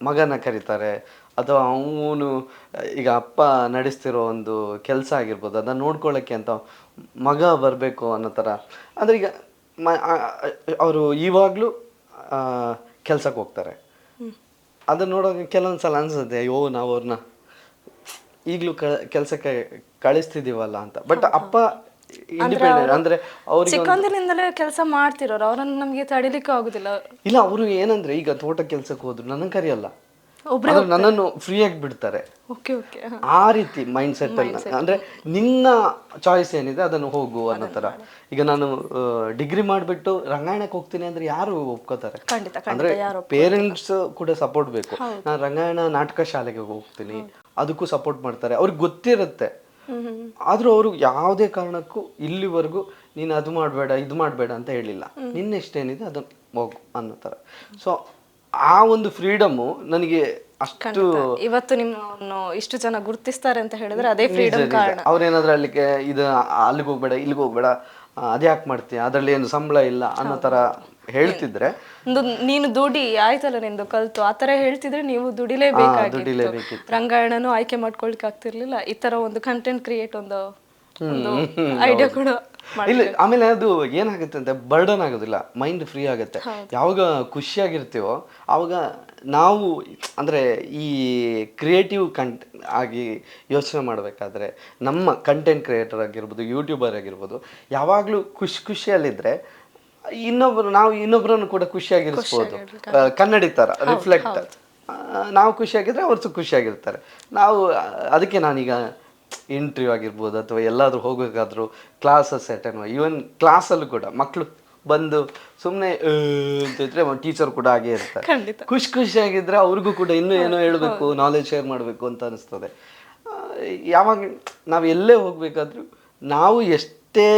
ಮಗನ ಕರೀತಾರೆ, ಅಥವಾ ಅವನು ಈಗ ಅಪ್ಪ ನಡೆಸ್ತಿರೋ ಒಂದು ಕೆಲಸ ಆಗಿರ್ಬೋದು ಅದನ್ನು ನೋಡ್ಕೊಳ್ಳೋಕ್ಕೆ ಅಂತ ಮಗ ಬರಬೇಕು ಅನ್ನೋ ಥರ. ಅಂದರೆ ಈಗ ಅವರು ಇವಾಗಲೂ ಕೆಲ್ಸಕ್ಕೆ ಹೋಗ್ತಾರೆ. ಅದನ್ನು ನೋಡೋಕೆ ಕೆಲವೊಂದು ಸಲ ಅನ್ಸುತ್ತೆ, ಅಯ್ಯೋ ನಾವು ಅವ್ರನ್ನ ಈಗಲೂ ಕೆಲಸಕ್ಕೆ ಕಳಿಸ್ತಿದೀವಲ್ಲ ಅಂತ. ಬಟ್ ಅಪ್ಪ ಇಂಡಿಪೆಂಡೆಂಟ್, ಅಂದ್ರೆ ಅವ್ರಿಗೆ ಚಿಕ್ಕಂದಿನಿಂದಲೇ ಕೆಲಸ ಮಾಡ್ತಿರೋರು, ಅವರನ್ನು ನಮಗೆ ತಡಿಲಿಕ್ಕೆ ಆಗುದಿಲ್ಲ. ಇಲ್ಲ, ಅವರು ಏನಂದ್ರೆ ಈಗ ತೋಟ ಕೆಲ್ಸಕ್ಕೆ ಹೋದ್ರು ನನ್ನ ಕರಿಯಲ್ಲ, ನನ್ನನ್ನು ಫ್ರೀ ಆಗಿ ಬಿಡ್ತಾರೆ. ಆ ರೀತಿ ಮೈಂಡ್ ಸೆಟ್ ಅಲ್ಲಿ, ಅಂದ್ರೆ ನಿನ್ನ ಚಾಯ್ಸ್ ಏನಿದೆ ಅದನ್ನು ಹೋಗು ಅನ್ನೋ ತರ. ಈಗ ನಾನು ಡಿಗ್ರಿ ಮಾಡ್ಬಿಟ್ಟು ರಂಗಾಯಣಕ್ಕೆ ಹೋಗ್ತೀನಿ ಅಂದ್ರೆ ಯಾರು ಒಪ್ಕೋತಾರೆ? ಅಂದ್ರೆ ಪೇರೆಂಟ್ಸ್ ಕೂಡ ಸಪೋರ್ಟ್ ಬೇಕು. ನಾನು ರಂಗಾಯಣ ನಾಟಕ ಶಾಲೆಗೆ ಹೋಗ್ತೀನಿ, ಅದಕ್ಕೂ ಸಪೋರ್ಟ್ ಮಾಡ್ತಾರೆ, ಅವ್ರಿಗೆ ಗೊತ್ತಿರುತ್ತೆ. ಆದ್ರೂ ಅವರು ಯಾವುದೇ ಕಾರಣಕ್ಕೂ ಇಲ್ಲಿವರೆಗೂ ನೀನು ಅದು ಮಾಡಬೇಡ ಇದು ಮಾಡಬೇಡ ಅಂತ ಹೇಳಿಲ್ಲ. ನಿನ್ನೆಷ್ಟೇನಿದೆ ಅದನ್ನು ಹೋಗು ಅನ್ನೋ ಥರ. ಸೊ ಆ ಒಂದು ಫ್ರೀಡಮ್ಮು ನನಗೆ ಅಷ್ಟು ಇವತ್ತು ನಿಮ್ಮನ್ನು ಇಷ್ಟು ಜನ ಗುರುತಿಸ್ತಾರೆ ಅಂತ ಹೇಳಿದ್ರೆ ಅದೇ ಫ್ರೀಡಮ್ ಕಾರಣ. ಅವ್ರೇನಾದ್ರೂ ಅಲ್ಲಿಗೆ ಇದು ಅಲ್ಲಿಗೆ ಹೋಗ್ಬೇಡ ಇಲ್ಲಿಗೆ ಹೋಗ್ಬೇಡ ಅದ್ಯಾಕೆ ಮಾಡ್ತೀಯ, ಅದ್ರಲ್ಲಿ ಏನು ಸಂಬಳ ಇಲ್ಲ ಅನ್ನೋ ತರ ಹೇಳ್ತಿದ್ರೆ, ನೀನು ದುಡಿ ಆಯ್ತಲ್ಲ ನಿಂದು ಕಲ್ತು ಆ ತರ ಹೇಳ್ತಿದ್ರೆ ನೀವು ದುಡಿಲೇಬೇಕಾಗಿತ್ತು. ರಂಗಾಯಣನು ಆಯ್ಕೆ ಮಾಡ್ಕೊಳ್ಲಿಕ್ಕೆ ಆಗ್ತಿರ್ಲಿಲ್ಲ. ಈ ತರ ಒಂದು ಕಂಟೆಂಟ್ ಕ್ರಿಯೇಟ್ ಒಂದು ಐಡಿಯಾ ಕೂಡ ಇಲ್ಲ. ಆಮೇಲೆ ಅದು ಏನಾಗುತ್ತೆ ಅಂತ ಬರ್ಡನ್ ಆಗೋದಿಲ್ಲ, ಮೈಂಡ್ ಫ್ರೀ ಆಗುತ್ತೆ. ಯಾವಾಗ ಖುಷಿಯಾಗಿರ್ತೀವೋ ಆವಾಗ ನಾವು ಅಂದರೆ ಈ ಕ್ರಿಯೇಟಿವ್ ಆಗಿ ಯೋಚನೆ ಮಾಡಬೇಕಾದ್ರೆ ನಮ್ಮ ಕಂಟೆಂಟ್ ಕ್ರಿಯೇಟರ್ ಆಗಿರ್ಬೋದು, ಯೂಟ್ಯೂಬರ್ ಆಗಿರ್ಬೋದು, ಯಾವಾಗಲೂ ಖುಷಿಯಲ್ಲಿದ್ದರೆ ನಾವು ಇನ್ನೊಬ್ಬರನ್ನು ಕೂಡ ಖುಷಿಯಾಗಿರಿಸ್ಬೋದು. ಕನ್ನಡಿ ಥರ ರಿಫ್ಲೆಕ್ಟ್, ನಾವು ಖುಷಿಯಾಗಿದ್ದರೆ ಅವ್ರು ಖುಷಿಯಾಗಿರ್ತಾರೆ. ನಾವು ಅದಕ್ಕೆ ನಾನೀಗ ಇಂಟರ್ವ್ಯೂ ಆಗಿರ್ಬೋದು ಅಥವಾ ಎಲ್ಲಾದರೂ ಹೋಗಬೇಕಾದ್ರೂ ಕ್ಲಾಸಸ್ ಅಟೆಂಡ್ ಈವನ್ ಕ್ಲಾಸಲ್ಲೂ ಕೂಡ ಮಕ್ಕಳು ಬಂದು ಸುಮ್ಮನೆ ಅಂತಿದ್ರೆ ಟೀಚರ್ ಕೂಡ ಹಾಗೆ ಇರ್ತಾರೆ. ಖಂಡಿತ. ಖುಷಿಯಾಗಿದ್ದರೆ ಅವ್ರಿಗೂ ಕೂಡ ಇನ್ನೂ ಏನೋ ಹೇಳಬೇಕು, ನಾಲೆಜ್ ಶೇರ್ ಮಾಡಬೇಕು ಅಂತ ಅನಿಸ್ತದೆ. ಯಾವಾಗ ನಾವು ಎಲ್ಲೇ ಹೋಗಬೇಕಾದ್ರೂ ನಾವು ಎಷ್ಟೇ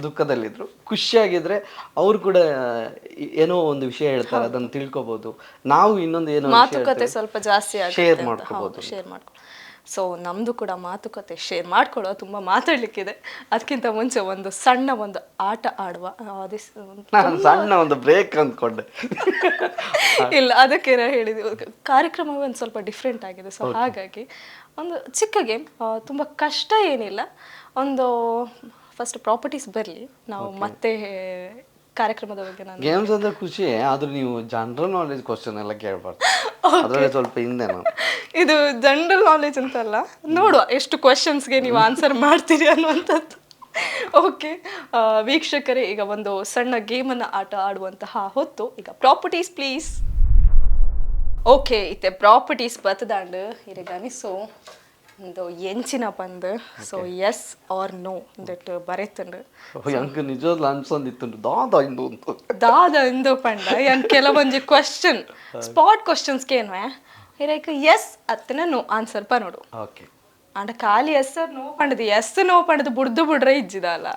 ದುಃಖದಲ್ಲಿದ್ರು ಖುಷಿಯಾಗಿದ್ರೆ ಅವ್ರು ಕೂಡ ಏನೋ ಒಂದು ವಿಷಯ ಹೇಳ್ತಾರೆ, ಅದನ್ನು ತಿಳ್ಕೊಬೋದು. ನಾವು ಇನ್ನೊಂದು ಏನೋ ಮಾತುಕತೆ ಸ್ವಲ್ಪ ಜಾಸ್ತಿ ಶೇರ್ ಮಾಡ್ಕೋಬೋದು. ಶೇರ್ ಮಾಡ್ಕೊ. ಸೊ ನಮ್ಮದು ಕೂಡ ಮಾತುಕತೆ ಶೇರ್ ಮಾಡ್ಕೊಳ್ಳೋ ತುಂಬ ಮಾತಾಡ್ಲಿಕ್ಕಿದೆ. ಅದಕ್ಕಿಂತ ಮುಂಚೆ ಒಂದು ಸಣ್ಣ ಒಂದು ಆಟ ಆಡುವ. ನಾನು ಸಣ್ಣ ಒಂದು ಬ್ರೇಕ್ ಅಂದ್ಕೊಂಡೆ. ಇಲ್ಲ, ಅದಕ್ಕೆ ನಾನು ಹೇಳಿದ್ವಿ ಕಾರ್ಯಕ್ರಮವೇ ಒಂದು ಸ್ವಲ್ಪ ಡಿಫ್ರೆಂಟ್ ಆಗಿದೆ. ಸೊ ಹಾಗಾಗಿ ಒಂದು ಚಿಕ್ಕ ಗೇಮ್, ತುಂಬ ಕಷ್ಟ ಏನಿಲ್ಲ. ಒಂದು ಫಸ್ಟ್ ಪ್ರಾಪರ್ಟೀಸ್ ಬರಲಿ, ನಾವು ಮತ್ತೆ ಕಾರ್ಯಕ್ರಮದ ಬಗ್ಗೆ ನಾನು ಗೇಮ್ಸ್ ಅಂದ್ರೆ ಖುಷಿ, ಆದ್ರೂ ನೀವು ಜನರಲ್ ನಾಲೆಜ್ ಕ್ವಶನ್ ಎಲ್ಲ ಕೇಳಬಾರ್ದು. ಅದರಲ್ಲಿ ಸ್ವಲ್ಪ ಹಿಂದೆ ನಾನು ಇದು ಜನರಲ್ ನಾಲೆಜ್ ಅಂತಲ್ಲ, ನೋಡುವ ಎಷ್ಟು ಕ್ವಶನ್ಸ್ಗೆ ನೀವು ಆನ್ಸರ್ ಮಾಡ್ತೀರಿ ಅನ್ನುವಂಥದ್ದು. ಓಕೆ ವೀಕ್ಷಕರೇ, ಈಗ ಒಂದು ಸಣ್ಣ ಗೇಮನ್ನು ಆಟ ಆಡುವಂತಹ ಹೊತ್ತು. ಈಗ ಪ್ರಾಪರ್ಟೀಸ್ ಪ್ಲೀಸ್. ಓಕೆ ಇತ್ತೆ ಪ್ರಾಪರ್ಟೀಸ್ ಬತ್ತದಾಂಡ್ ಇರಗಾನಿ. ಸೊ ಒಂದು ಎಂಚಿನ ಬಂದು so yes or no that ಬರೆತಂಡು ಎಂಕ್ ನಿಜವಾಗ್ಲೂ ಅನ್ಸೊಂದಿತ್ತು ದಾದ ಇಂದು ಅಂತ ದಾದ ಇಂದು ಪಂಡ ಎನ್ ಕೆಲವೊಂದು ಕ್ವಶನ್ ಸ್ಪಾಟ್ ಕ್ವಶನ್ಸ್ಗೆ ಏನು ಇರೈಕ್ ಎಸ್ ಅತ್ತನ ನೋ ಆನ್ಸರ್ ಪ ನೋಡು. ಓಕೆ ಅಂಡ ಖಾಲಿ ಎಸ್ ನೋ ಪಂಡದು ಎಸ್ ನೋ ಪಂಡದು ಬುಡ್ದು ಬಿಡ್ರೆ ಇಜ್ಜಿದಲ್ಲ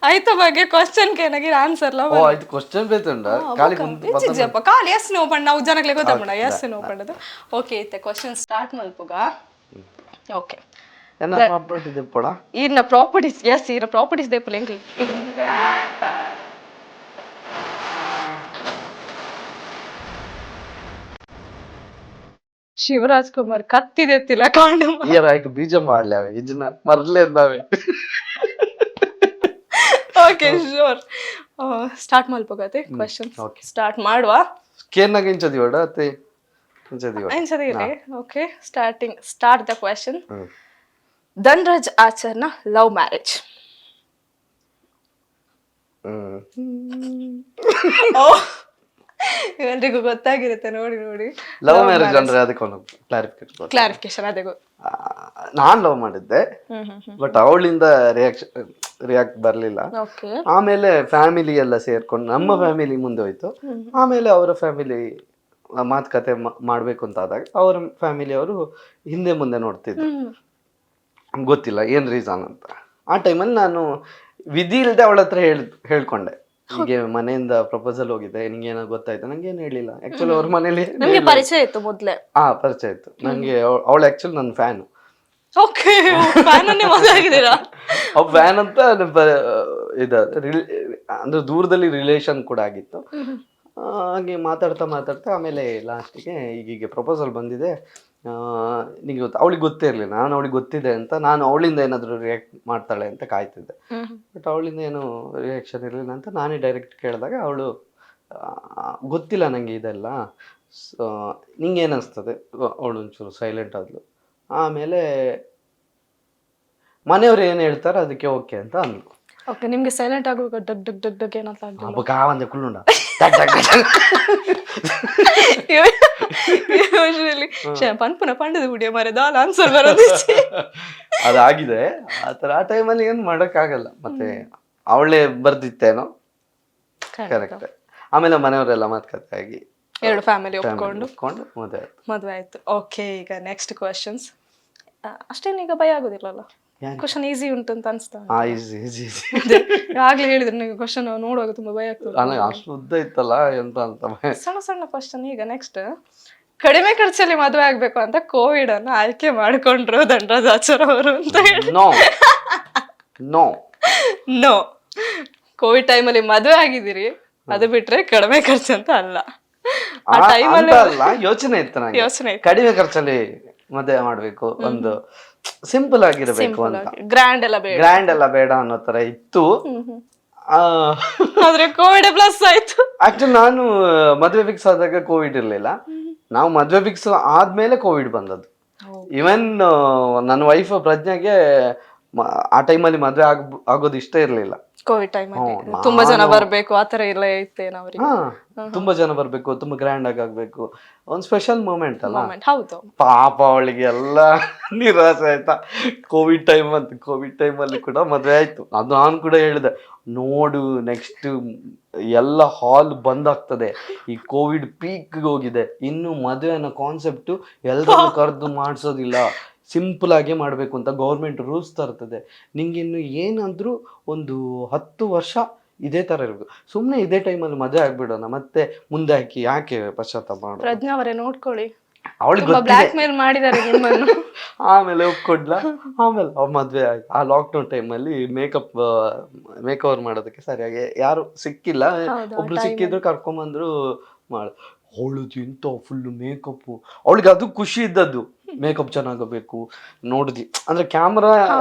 ಆಯ್ತ ಬಗ್ಗೆ ಕ್ವಶನ್ಗೆ ಏನಾಗಿ ಆನ್ಸರ್ ಲ ಓ ಆಯ್ತು ಕ್ವಶನ್ ಬೇತಂಡ ಖಾಲಿ ಇಜ್ಜಿಜಪ್ಪ ಖಾಲಿ ಎಸ್ ನೋ ಪಂಡ ನಾವು ಜನಕ್ಕೆ ಗೊತ್ತಾಗ್ಬಿಡ ಎಸ್ ನೋ ಪಂಡದು. ಓಕೆ ಇತ್ತೆ ಕ್ವಶನ್ ಸ್ಟಾರ್ಟ್ ಮಲ್ಪುಗ. ಓಕೆ என்ன ப்ராப்பர்ட்டி தேப்படா ஈன ப்ராப்பர்ட்டிஸ் எஸ் ஈன ப்ராப்பர்ட்டிஸ் தேப்பல எங்க ಶಿವರಾಜ್ ಕುಮಾರ್ ಕತ್ತಿದೆತ್ತಿಲ್ಲ ಕಾಂಡು ಇಯರಾಯ್ತು ಬೀಜ ಮಾಡ್ಲಾವೆ ಇಜ್ನ ಮರ್ಲೆ ಇದ್ದಾವೆ. ಓಕೆ ಶೂರ್ ಸ್ಟಾರ್ಟ್ ಮಲ್ಪೋಗತ್ತೆ ಕ್ವೆಶ್ಚನ್ ಸ್ಟಾರ್ಟ್ ಮಾಡುವ. ಕೇರ್ನಾಗ ಇಂಚದಿವಡ ಅತ್ತೆ ಇಂಚದಿವಡ ಇಂಚದಿರಿ. Okay start the question. Dhanraj ಆಚಾರ್ನ ಲವ್ ಮ್ಯಾರೇಜ್. ಎಲ್ರಿಗೂ ಗೊತ್ತಾಗಿರುತ್ತೆ ನೋಡಿ ನೋಡಿ. ಲವ್ ಮ್ಯಾರೇಜ್ ಅಂದ್ರೆ ಅದಕ್ಕೊಂದು ಕ್ಲಾರಿಫಿಕೇಶನ್ ಅದೇ. ನಾನ್ ಲವ್ ಮಾಡಿದ್ದೆ, ಬಟ್ ಅವಳಿಂದ ರಿಯಾಕ್ಟ್ ಬರ್ಲಿಲ್ಲ. ಆಮೇಲೆ ಫ್ಯಾಮಿಲಿ ಎಲ್ಲ ಸೇರ್ಕೊಂಡು ನಮ್ಮ ಫ್ಯಾಮಿಲಿ ಮುಂದೆ ಹೋಯ್ತು. ಆಮೇಲೆ ಅವರ ಫ್ಯಾಮಿಲಿ ಮಾತುಕತೆ ಮಾಡ್ಬೇಕು ಅಂತ ಆದಾಗ ಅವ್ರ ಫ್ಯಾಮಿಲಿ ಅವರು ಹಿಂದೆ ಮುಂದೆ ನೋಡ್ತಿದ್ರು. ಗೊತ್ತಿಲ್ಲ ಏನ್ ರೀಸನ್ ಅಂತ. ಆ ಟೈಮಲ್ಲಿ ನಾನು ವಿಧಿ ಇಲ್ಲದೆ ಅವಳ ಹತ್ರ ಹೇಳ್ಕೊಂಡೆ, ಹೀಗೆ ಮನೆಯಿಂದ ಪ್ರಪೋಸಲ್ ಹೋಗಿದೆ, ನಿಂಗೆ ಏನೋ ಗೊತ್ತಾಯ್ತು. ನಂಗೆ ಏನು ಹೇಳಿಲ್ಲ ಆಕ್ಚುಲಿ. ಅವ್ರ ಮನೇಲಿ ಪರಿಚಯ ಇತ್ತು ಮೊದ್ಲೇ. ಪರಿಚಯ ಇತ್ತು ನಂಗೆ. ಅವಳು ಆಕ್ಚುಲಿ ನನ್ನ ಫ್ಯಾನ್. ಅವ್ ಫ್ಯಾನ್ ಅಂತ ಅಂದ್ರೆ ದೂರದಲ್ಲಿ ರಿಲೇಷನ್ ಕೂಡ ಆಗಿತ್ತು. ಹಾಗೆ ಮಾತಾಡ್ತಾ ಆಮೇಲೆ ಲಾಸ್ಟಿಗೆ ಹೀಗೆ ಪ್ರಪೋಸಲ್ ಬಂದಿದೆ, ನಿಂಗೆ ಅವಳಿಗೆ ಗೊತ್ತೇ ಇರಲಿಲ್ಲ. ನಾನು ಅವಳಿಗೆ ಗೊತ್ತಿದೆ ಅಂತ, ನಾನು ಅವಳಿಂದ ಏನಾದರೂ ರಿಯಾಕ್ಟ್ ಮಾಡ್ತಾಳೆ ಅಂತ ಕಾಯ್ತಿದ್ದೆ. ಬಟ್ ಅವಳಿಂದ ಏನು ರಿಯಾಕ್ಷನ್ ಇರಲಿಲ್ಲ ಅಂತ ನಾನೇ ಡೈರೆಕ್ಟ್ ಕೇಳಿದಾಗ ಅವಳು ಗೊತ್ತಿಲ್ಲ ನನಗೆ ಇದೆಲ್ಲ, ನಿಂಗೆ ಏನು ಅನಿಸ್ತದೆ. ಅವಳು ಒಂಚೂರು ಸೈಲೆಂಟ್ ಆದ್ಲು. ಆಮೇಲೆ ಮನೆಯವ್ರು ಏನು ಹೇಳ್ತಾರೆ ಅದಕ್ಕೆ ಓಕೆ ಅಂತ ಅಂದ್ಲು. ಓಕೆ ನಿಮ್ಗೆ ಸೈಲೆಂಟ್ ಆಗುವಾಗ ಡಗ್ ಡಗ್ ಡಗ್ ಡಗ್ ಏನಂತ ಕಾವಂದೆ ಕುಳ್ಳುಂಡ ಪನ್ಪುನ ಪಂಡದ ಬಿಡಿಯ ಮರೆದಾಲ ಆನ್ಸರ್ ಬರೋದು ಅದಾಗಿದೆ. ಆತರ ಆ ಟೈಮಲ್ಲಿ ಏನು ಮಾಡೋಕ್ಕಾಗಲ್ಲ. ಮತ್ತೆ ಅವಳೇ ಬರ್ದಿತ್ತೇನೋ ಕರೆಕ್ಟ್. ಆಮೇಲೆ ಮನೆಯವರೆಲ್ಲ ಮಾತುಕತೆ ಆಗಿ ಎರಡು ಫ್ಯಾಮಿಲಿ ಒಪ್ಕೊಂಡು ಮದುವೆ ಆಯ್ತು. ಓಕೆ ಈಗ ನೆಕ್ಸ್ಟ್ ಕ್ವಶನ್ಸ್. ಅಷ್ಟೇನೀಗ ಭಯ ಆಗೋದಿಲ್ಲಲ್ಲ? ಕ್ವಶನ್ ಈಸಿ ಉಂಟು ಅಂತ ಅನ್ಸ್ತಾ? ಆಗ್ಲೇ ಹೇಳಿದ್ರೆ ನನಗೆ ಕ್ವಶನ್ ನೋಡುವಾಗ ತುಂಬಾ ಭಯ ಆಗ್ತದೆ. ಅಷ್ಟು ಉದ್ದ ಇತ್ತಲ್ಲ ಎಂತ ಅಂತ. ಸಣ್ಣ ಸಣ್ಣ ಕ್ವಶನ್. ಈಗ ನೆಕ್ಸ್ಟ್, ಕಡಿಮೆ ಖರ್ಚಲ್ಲಿ ಮದುವೆ ಆಗ್ಬೇಕು ಅಂತ ಕೋವಿಡ್ ಅನ್ನು ಆಯ್ಕೆ ಮಾಡಿಕೊಂಡ್ರು ಧನ್ರಾಜ್ ಆಚಾರ್ ಅವರು ಅಂತ ಹೇಳಿ. ನೋ ಕೋವಿಡ್ ಟೈಮಲ್ಲಿ ಮದುವೆ ಆಗಿದ್ದೀರಿ, ಅದು ಬಿಟ್ರೆ ಕಡಿಮೆ ಖರ್ಚು ಅಂತ ಅಲ್ಲ. ಆ ಟೈಮಲ್ಲಿ ಯೋಚನೆ ಇತ್ತು ನಂಗೆ, ಕಡಿಮೆ ಖರ್ಚಲ್ಲಿ ಮದುವೆ ಮಾಡ್ಬೇಕು, ಒಂದು ಸಿಂಪಲ್ ಆಗಿರ್ಬೇಕು ಅಂತ, ಗ್ರ್ಯಾಂಡ್ ಎಲ್ಲ ಬೇಡ ಅನ್ನೋ ತರ ಇತ್ತು. ಆದ್ರೆ ಕೋವಿಡ್ ಪ್ಲಸ್ ಆಯ್ತು. ಆಕ್ಚುಲಿ ನಾನು ಮದುವೆ ಫಿಕ್ಸ್ ಆದಾಗ ಕೋವಿಡ್ ಇರ್ಲಿಲ್ಲ. ನಾವು ಮದುವೆ ಫಿಕ್ಸ್ ಆದ್ಮೇಲೆ ಕೋವಿಡ್ ಬಂದದ್ದು. ಇವನ್ ನನ್ನ ವೈಫ್ ಪ್ರಜ್ಞೆಗೆ ಆ ಟೈಮಲ್ಲಿ ಮದುವೆ ಆಗೋದು ಇಷ್ಟ ಇರ್ಲಿಲ್ಲ. ಕೋವಿಡ್ ಟೈಮ್ ಅಲ್ಲಿ ತುಂಬಾ ಜನ ಬರ್ಬೇಕು ಆತರ ಎಲ್ಲ ಇತ್ತೇನ ಅವ್ರಿಗೆ? ಹಾ ತುಂಬಾ ಜನ ಬರ್ಬೇಕು, ತುಂಬಾ ಗ್ರ್ಯಾಂಡ್ ಆಗಿ ಆಗ್ಬೇಕು, ಒಂದ್ ಸ್ಪೆಷಲ್ ಮೂಮೆಂಟ್ ಅಲ್ಲ. ಹೌದು. ಪಾಪ ಅವಳಿಗೆ ಎಲ್ಲ ನಿರಾಸೆ ಆಯ್ತಾ. ಕೋವಿಡ್ ಟೈಮಲ್ಲಿ ಕೂಡ ಮದುವೆ ಆಯ್ತು. ಅದು ನಾನು ಕೂಡ ಹೇಳಿದೆ, ನೋಡು ನೆಕ್ಸ್ಟ್ ಎಲ್ಲ ಹಾಲ್ ಬಂದ್ ಆಗ್ತದೆ, ಈ ಕೋವಿಡ್ ಪೀಕ್ ಹೋಗಿದೆ, ಇನ್ನು ಮದುವೆ ಅನ್ನೋ ಕಾನ್ಸೆಪ್ಟ್ ಎಲ್ಲರನ್ನು ಕರೆದು ಮಾಡಿಸೋದಿಲ್ಲ, ಸಿಂಪಲ್ ಆಗಿ ಮಾಡಬೇಕು ಅಂತ ಗೌರ್ಮೆಂಟ್ ರೂಲ್ಸ್ ತರ್ತದೆ. ನಿಂಗೆ ಇನ್ನು ಏನಂದ್ರು ಒಂದು 10 ವರ್ಷ ಇದೇ ತರ ಇರ್ಬೇಕು. ಸುಮ್ಮನೆ ಇದೇ ಟೈಮಲ್ಲಿ ಮದುವೆ ಆಗ್ಬಿಡೋಣ, ಮತ್ತೆ ಮುಂದೆ ಹಾಕಿ ಯಾಕೆ ಪಶ್ಚಾತ್ತಾಪ ಮಾಡೋದು? ಪ್ರಜ್ಞಾ ಅವರೇ ನೋಡ್ಕೊಳ್ಳಿ, ಅವಳಿಗೆ ಬ್ಲಾಕ್ ಮೇಲ್ ಮಾಡಿದ್ದಾರೆ ನಿಮ್ಮನ್ನು. ಆಮೇಲೆ ಒಪ್ಕೊಂಡ್ಲ. ಆಮೇಲೆ ಅವ್ರ ಮದ್ವೆ ಆಯ್ತು. ಆ ಲಾಕ್ಡೌನ್ ಟೈಮಲ್ಲಿ ಮೇಕ್ ಓವರ್ ಮಾಡೋದಕ್ಕೆ ಸರಿಯಾಗಿ ಯಾರು ಸಿಕ್ಕಿಲ್ಲ. ಒಬ್ರು ಸಿಕ್ಕಿದ್ರು ಕರ್ಕೊಂಬಂದ್ರು ಮಾಡ. ಅವಳದು ಇಂಥ ಫುಲ್ ಮೇಕಪ್, ಅವಳಿಗೆ ಅದು ಖುಷಿ ಇದ್ದದ್ದು, ಮೇಕಪ್ ಚೆನ್ನಾಗಬೇಕು ನೋಡಿದ್ವಿ ಅಂದ್ರೆ ಕ್ಯಾಮ್ರಾ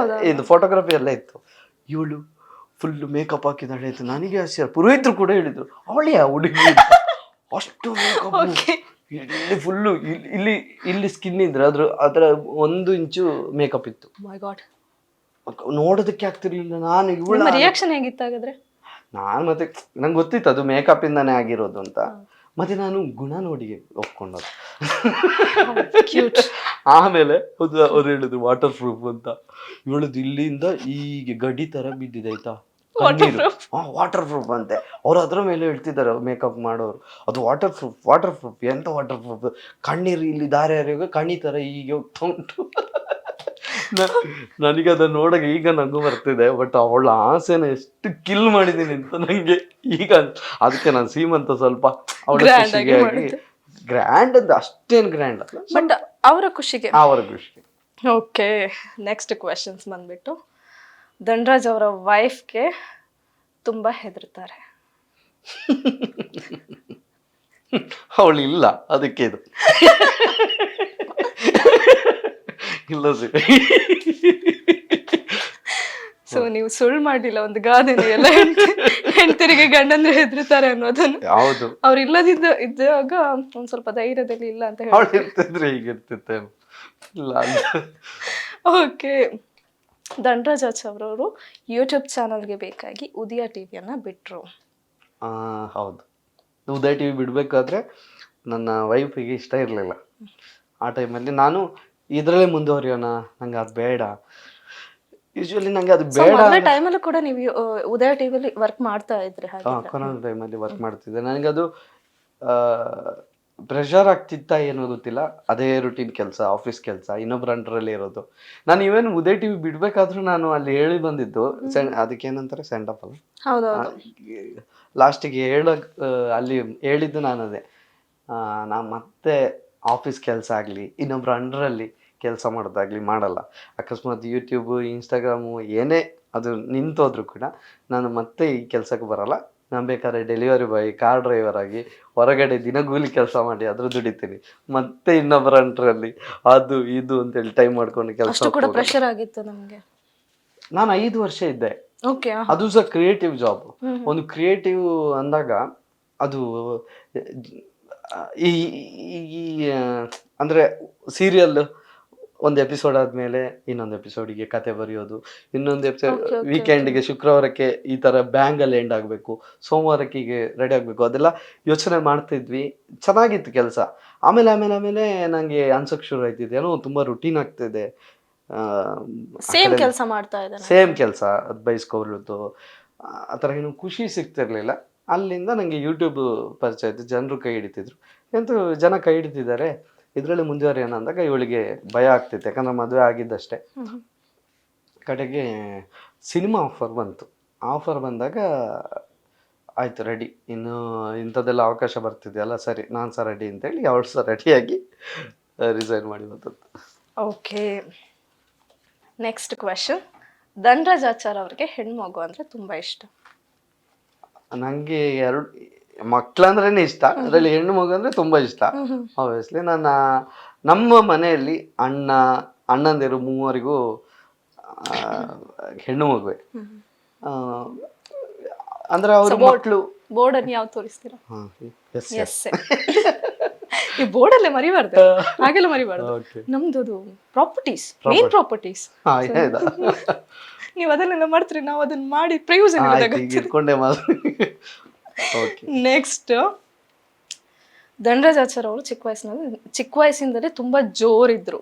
ಇದು ಫೋಟೋಗ್ರಫಿ ಎಲ್ಲ ಇತ್ತು. ಇವಳು ಫುಲ್ ಮೇಕಪ್ ಹಾಕಿದಾಳೆ ಆಯ್ತು. ನನಗೆ ಆಶ್ಚರ್ಯ, ಪುರೋಹಿತರು ಕೂಡ ಹೇಳಿದ್ರು ಅವಳೇ ಹುಡುಗಿ ಅಷ್ಟು ಮೇಕಪ್, ಇಲ್ಲಿ ಫುಲ್ಲು ಇಲ್ಲಿ ಸ್ಕಿನ್ ಇದ್ರೆ ಅದ್ರ 1 ಇಂಚು ಮೇಕಪ್ ಇತ್ತು. ನೋಡೋದಕ್ಕೆ ಆಗ್ತಿರ್ಲಿಲ್ಲ. ನಾನು ಇವಳ ರಿಯಾಕ್ಷನ್ ಹೇಗಿತ್ತು ಹಾಗಾದ್ರೆ? ನಾನು ಮತ್ತೆ ನಂಗೆ ಗೊತ್ತಿತ್ತು ಅದು ಮೇಕಪ್ ಇಂದಾನೆ ಆಗಿರೋದು ಅಂತ. ಮತ್ತೆ ನಾನು ಗುಣ ನೋಡಿ ಒಪ್ಕೊಂಡದ್ದು. ಆಮೇಲೆ ಅವ್ರು ಹೇಳಿದ್ರು ವಾಟರ್ ಪ್ರೂಫ್ ಅಂತ. ಇವಳದು ಇಲ್ಲಿಂದ ಹೀಗೆ ಗಡಿ ತರ ಬಿದ್ದಿದೆ ಆಯ್ತಾ ಕಣ್ಣೀರು. ವಾಟರ್ ಪ್ರೂಫ್ ಅಂತೆ. ಅವ್ರು ಅದ್ರ ಮೇಲೆ ಹೇಳ್ತಿದ್ದಾರೆ ಮೇಕಪ್ ಮಾಡೋರು, ಅದು ವಾಟರ್ ಪ್ರೂಫ್ ಎಂತ ವಾಟರ್ ಪ್ರೂಫ್, ಕಣ್ಣೀರು ಇಲ್ಲಿ ದಾರಿ ಹರಿಯುವಾಗ ಕಣ್ಣಿ ತರ ಹೀಗೆ ಹೋಗ್ತಾ ಉಂಟು. ನನಗೆ ಅದನ್ನ ನೋಡಾಗ ಈಗ ನಂಗೂ ಬರ್ತಿದೆ, ಬಟ್ ಅವಳ ಆಸೆನ ಎಷ್ಟು ಕಿಲ್ ಮಾಡಿದೀನಿ ಅಂತ ನಂಗೆ ಈಗ. ಅದಕ್ಕೆ ನಾನು ಸೀಮಂತ ಸ್ವಲ್ಪ ಅವಳ ಖುಷಿಗೆ ಗ್ರ್ಯಾಂಡ್ ಅಂತ ಅಷ್ಟೇನು ಗ್ರ್ಯಾಂಡ್ ಅಲ್ಲ, ಬಟ್ ಅವರ ಖುಷಿಗೆ. ಓಕೆ, ನೆಕ್ಸ್ಟ್ ಕ್ವೆಶನ್ಸ್ ಬಂದ್ಬಿಟ್ಟು, ಧನರಾಜ್ ಅವರ ವೈಫ್ಗೆ ತುಂಬಾ ಹೆದರ್ತಾರೆ. ಅವಳು ಇಲ್ಲ, ಅದಕ್ಕೆ ಇದು ಇಲ್ಲ ಸರಿ. ಸೊ ನೀವು ಸುಳ್ಳು ಮಾಡಿಲ್ಲ, ಒಂದು ಗಾದೆನೆ ಎಲ್ಲ ಹೆಂಡತಿರಿಗೆ ಗಂಡಂದ್ರೆ ಹೆದರ್ತಾರೆ ಅನ್ನೋದನ್ನು. ಹೌದು, ಅವ್ರು ಇದ್ದಾಗ ಒಂದ್ ಸ್ವಲ್ಪ ಧೈರ್ಯದಲ್ಲಿ ಇಲ್ಲ ಅಂತ ಹೇಳ್ತಿದ್ರೆ ಹೀಗಿರ್ತಿತ್ತೆ ಇಲ್ಲ. ಓಕೆ, ಧನರಾಜ್ ಅವರವರು ಯೂಟ್ಯೂಬ್ ಚಾನಲ್ಗೆ ಬೇಕಾಗಿ ಉದಯ ಟಿವಿಯನ್ನ ಬಿಟ್ರು. ಹೌದು, ಉದಯ ಟಿವಿ ಬಿಡ್ಬೇಕಾದ್ರೆ ನನ್ನ ವೈಫಿಗೆ ಇಷ್ಟ ಇರಲಿಲ್ಲ. ಆ ಟೈಮಲ್ಲಿ ನಾನು ಇದರಲ್ಲೇ ಮುಂದುವರಿಯೋಣ, ನಂಗೆ ಅದು ಬೇಡ. ಯೂಶುವಲಿ ನಂಗೆ ಅದು ಬೇಡ. ಟೈಮಲ್ಲೂ ಕೂಡ ನೀವು ಉದಯ ಟಿವಿಲಿ ವರ್ಕ್ ಮಾಡ್ತಾ ಇದ್ರಿ? ಕೊರೋನಾ ಟೈಮಲ್ಲಿ ವರ್ಕ್ ಮಾಡ್ತಿದ್ದೆ. ನನಗದು ಪ್ರೆಷರ್ ಆಗ್ತಿತ್ತ ಏನೋ ಗೊತ್ತಿಲ್ಲ. ಅದೇ ರೂಟೀನ್ ಕೆಲಸ, ಆಫೀಸ್ ಕೆಲಸ, ಇನ್ನೊಬ್ರು ಅಂಡರಲ್ಲಿ ಇರೋದು. ನಾನು ಇವೇನು ಉದಯ ಟಿವಿ ಬಿಡ್ಬೇಕಾದ್ರೂ ನಾನು ಅಲ್ಲಿ ಹೇಳಿ ಬಂದಿದ್ದು, ಅದಕ್ಕೇನಂತಾರೆ ಸೆಂಡ್ ಆಫ್ ಅಲ್ಲ, ಲಾಸ್ಟಿಗೆ ಅಲ್ಲಿ ಹೇಳಿದ್ದು ನಾನು ಅದೇ, ನಾನು ಮತ್ತೆ ಆಫೀಸ್ ಕೆಲಸ ಆಗಲಿ ಇನ್ನೊಬ್ರು ಅಂಡರಲ್ಲಿ ಕೆಲಸ ಮಾಡೋದಾಗ್ಲಿ ಮಾಡಲ್ಲ. ಅಕಸ್ಮಾತ್ ಯೂಟ್ಯೂಬು, ಇನ್ಸ್ಟಾಗ್ರಾಮು ಏನೇ ಅದು ನಿಂತೋದ್ರೂ ಕೂಡ ನಾನು ಮತ್ತೆ ಈ ಕೆಲಸಕ್ಕೆ ಬರಲ್ಲ. ನಾನು ಬೇಕಾದ್ರೆ ಡೆಲಿವರಿ ಬಾಯ್, ಕಾರ್ ಡ್ರೈವರ್ ಆಗಿ ಹೊರಗಡೆ ದಿನಗೂಲಿ ಕೆಲಸ ಮಾಡಿ ಅದ್ರ ದುಡಿತೀನಿ, ಮತ್ತೆ ಇನ್ನೊಬ್ಬರ ಅಂಟರಲ್ಲಿ ಅದು ಇದು ಅಂತೇಳಿ ಟೈಮ್ ಮಾಡ್ಕೊಂಡು ಕೆಲಸ. ಪ್ರೆಷರ್ ಆಗಿತ್ತು ನಮಗೆ. ನಾನು 5 ವರ್ಷ ಇದ್ದೆ. ಅದು ಸಹ ಕ್ರಿಯೇಟಿವ್ ಜಾಬ್. ಒಂದು ಕ್ರಿಯೇಟಿವ್ ಅಂದಾಗ ಅದು ಈ ಅಂದ್ರೆ ಸೀರಿಯಲ್ ಒಂದು ಎಪಿಸೋಡ್ ಆದ್ಮೇಲೆ ಇನ್ನೊಂದು ಎಪಿಸೋಡಿಗೆ ಕತೆ ಬರೆಯೋದು, ಇನ್ನೊಂದು ಎಪಿಸೋಡ್ ವೀಕೆಂಡ್ಗೆ ಶುಕ್ರವಾರಕ್ಕೆ ಈ ತರ ಬ್ಯಾಂಗಲ್ಲಿ ಎಂಡ್ ಆಗಬೇಕು, ಸೋಮವಾರಕ್ಕೆ ಹೀಗೆ ರೆಡಿ ಆಗಬೇಕು, ಅದೆಲ್ಲ ಯೋಚನೆ ಮಾಡ್ತಿದ್ವಿ. ಚೆನ್ನಾಗಿತ್ತು ಕೆಲಸ. ಆಮೇಲೆ ಆಮೇಲೆ ಆಮೇಲೆ ನಂಗೆ ಅನ್ಸಕ್ ಶುರು ಆಯ್ತಿದೆ, ಏನೋ ತುಂಬಾ ರುಟೀನ್ ಆಗ್ತಿದೆ. ಸೇಮ್ ಕೆಲಸ ಮಾಡ್ತಾ ಇದ್ದಾರೆ, ಸೇಮ್ ಕೆಲಸ, ಅದು ಬೈಸ್ಕೊಳ್ಳೋದು, ಆ ಥರ ಏನು ಖುಷಿ ಸಿಗ್ತಿರ್ಲಿಲ್ಲ. ಅಲ್ಲಿಂದ ನನಗೆ ಯೂಟ್ಯೂಬ್ ಪರಿಚಯ ಆಯಿತು. ಜನರು ಕೈ ಹಿಡಿತಿದ್ರು, ಎಂತೂ ಜನ ಕೈ ಹಿಡಿತಿದ್ದಾರೆ, ಇದರಲ್ಲಿ ಮುಂದುವರಿಯೋಣ ಅಂದಾಗ ಇವಳಿಗೆ ಭಯ ಆಗ್ತಿತ್ತು, ಯಾಕಂದ್ರೆ ಮದುವೆ ಆಗಿದ್ದಷ್ಟೇ. ಕಡೆಗೆ ಸಿನಿಮಾ ಆಫರ್ ಬಂತು. ಆಫರ್ ಬಂದಾಗ ಆಯಿತು ರೆಡಿ, ಇನ್ನು ಇಂಥದ್ದೆಲ್ಲ ಅವಕಾಶ ಬರ್ತಿದೆಯಲ್ಲ, ಸರಿ ನಾನು ಸಹ ರೆಡಿ ಅಂತೇಳಿ ಅವಳು ಸಹ ರೆಡಿಯಾಗಿ ರಿಸೈನ್ ಮಾಡಿ ಬಂದದ್ದು. ಓಕೆ, ನೆಕ್ಸ್ಟ್ ಕ್ವೆಶನ್, ಧನರಾಜ್ ಅವ್ರಿಗೆ ಹೆಣ್ಮಗು ಅಂದರೆ ತುಂಬ ಇಷ್ಟ. ನನಗೆ 2 ಮಕ್ಕಳಂದ್ರೇನೆ ಇಷ್ಟ, ಅದರಲ್ಲಿ ಹೆಣ್ಣು ಮಗು ಅಂದರೆ ತುಂಬ ಇಷ್ಟ. ಆಬ್ವಿಯಸ್ಲಿ ನಮ್ಮ ಮನೆಯಲ್ಲಿ ಅಣ್ಣಂದಿರು 3 ಹೆಣ್ಣು ಮಗುವೆ. ಅಂದ್ರೆ ಅವ್ರ ಮಕ್ಕಳು. ಬೋರ್ಡನ್ನು ಯಾವ ತೋರಿಸ್ತೀರಾ? ಈ ಬೋರ್ಡಲ್ಲೇ ಮರಿಬಾರ್ದು, ಹಾಗೆಲ್ಲ ಮರಿಬಾರ್ದು. ನಮ್ದು ಪ್ರಾಪರ್ಟೀಸ್, ಮೇನ್ ಪ್ರಾಪರ್ಟೀಸ್. ನೀವು ಅದನ್ನೆಲ್ಲ ಮಾಡ್ತೀರಿ, ನಾವು ಅದನ್ನ ಮಾಡಿ ಪ್ರಯೋಜನ ಆಯ್ತು, ಈಗ ಇಟ್ಕೊಂಡೆ ಓಕೆ. ನೆಕ್ಸ್ಟ್, ಧನರಾಜ್ ಆಚಾರ್ ಅವರು ಚಿಕ್ಕ ವಯಸ್ಸಿಂದಲೇ ತುಂಬಾ ಜೋರಿದ್ರು.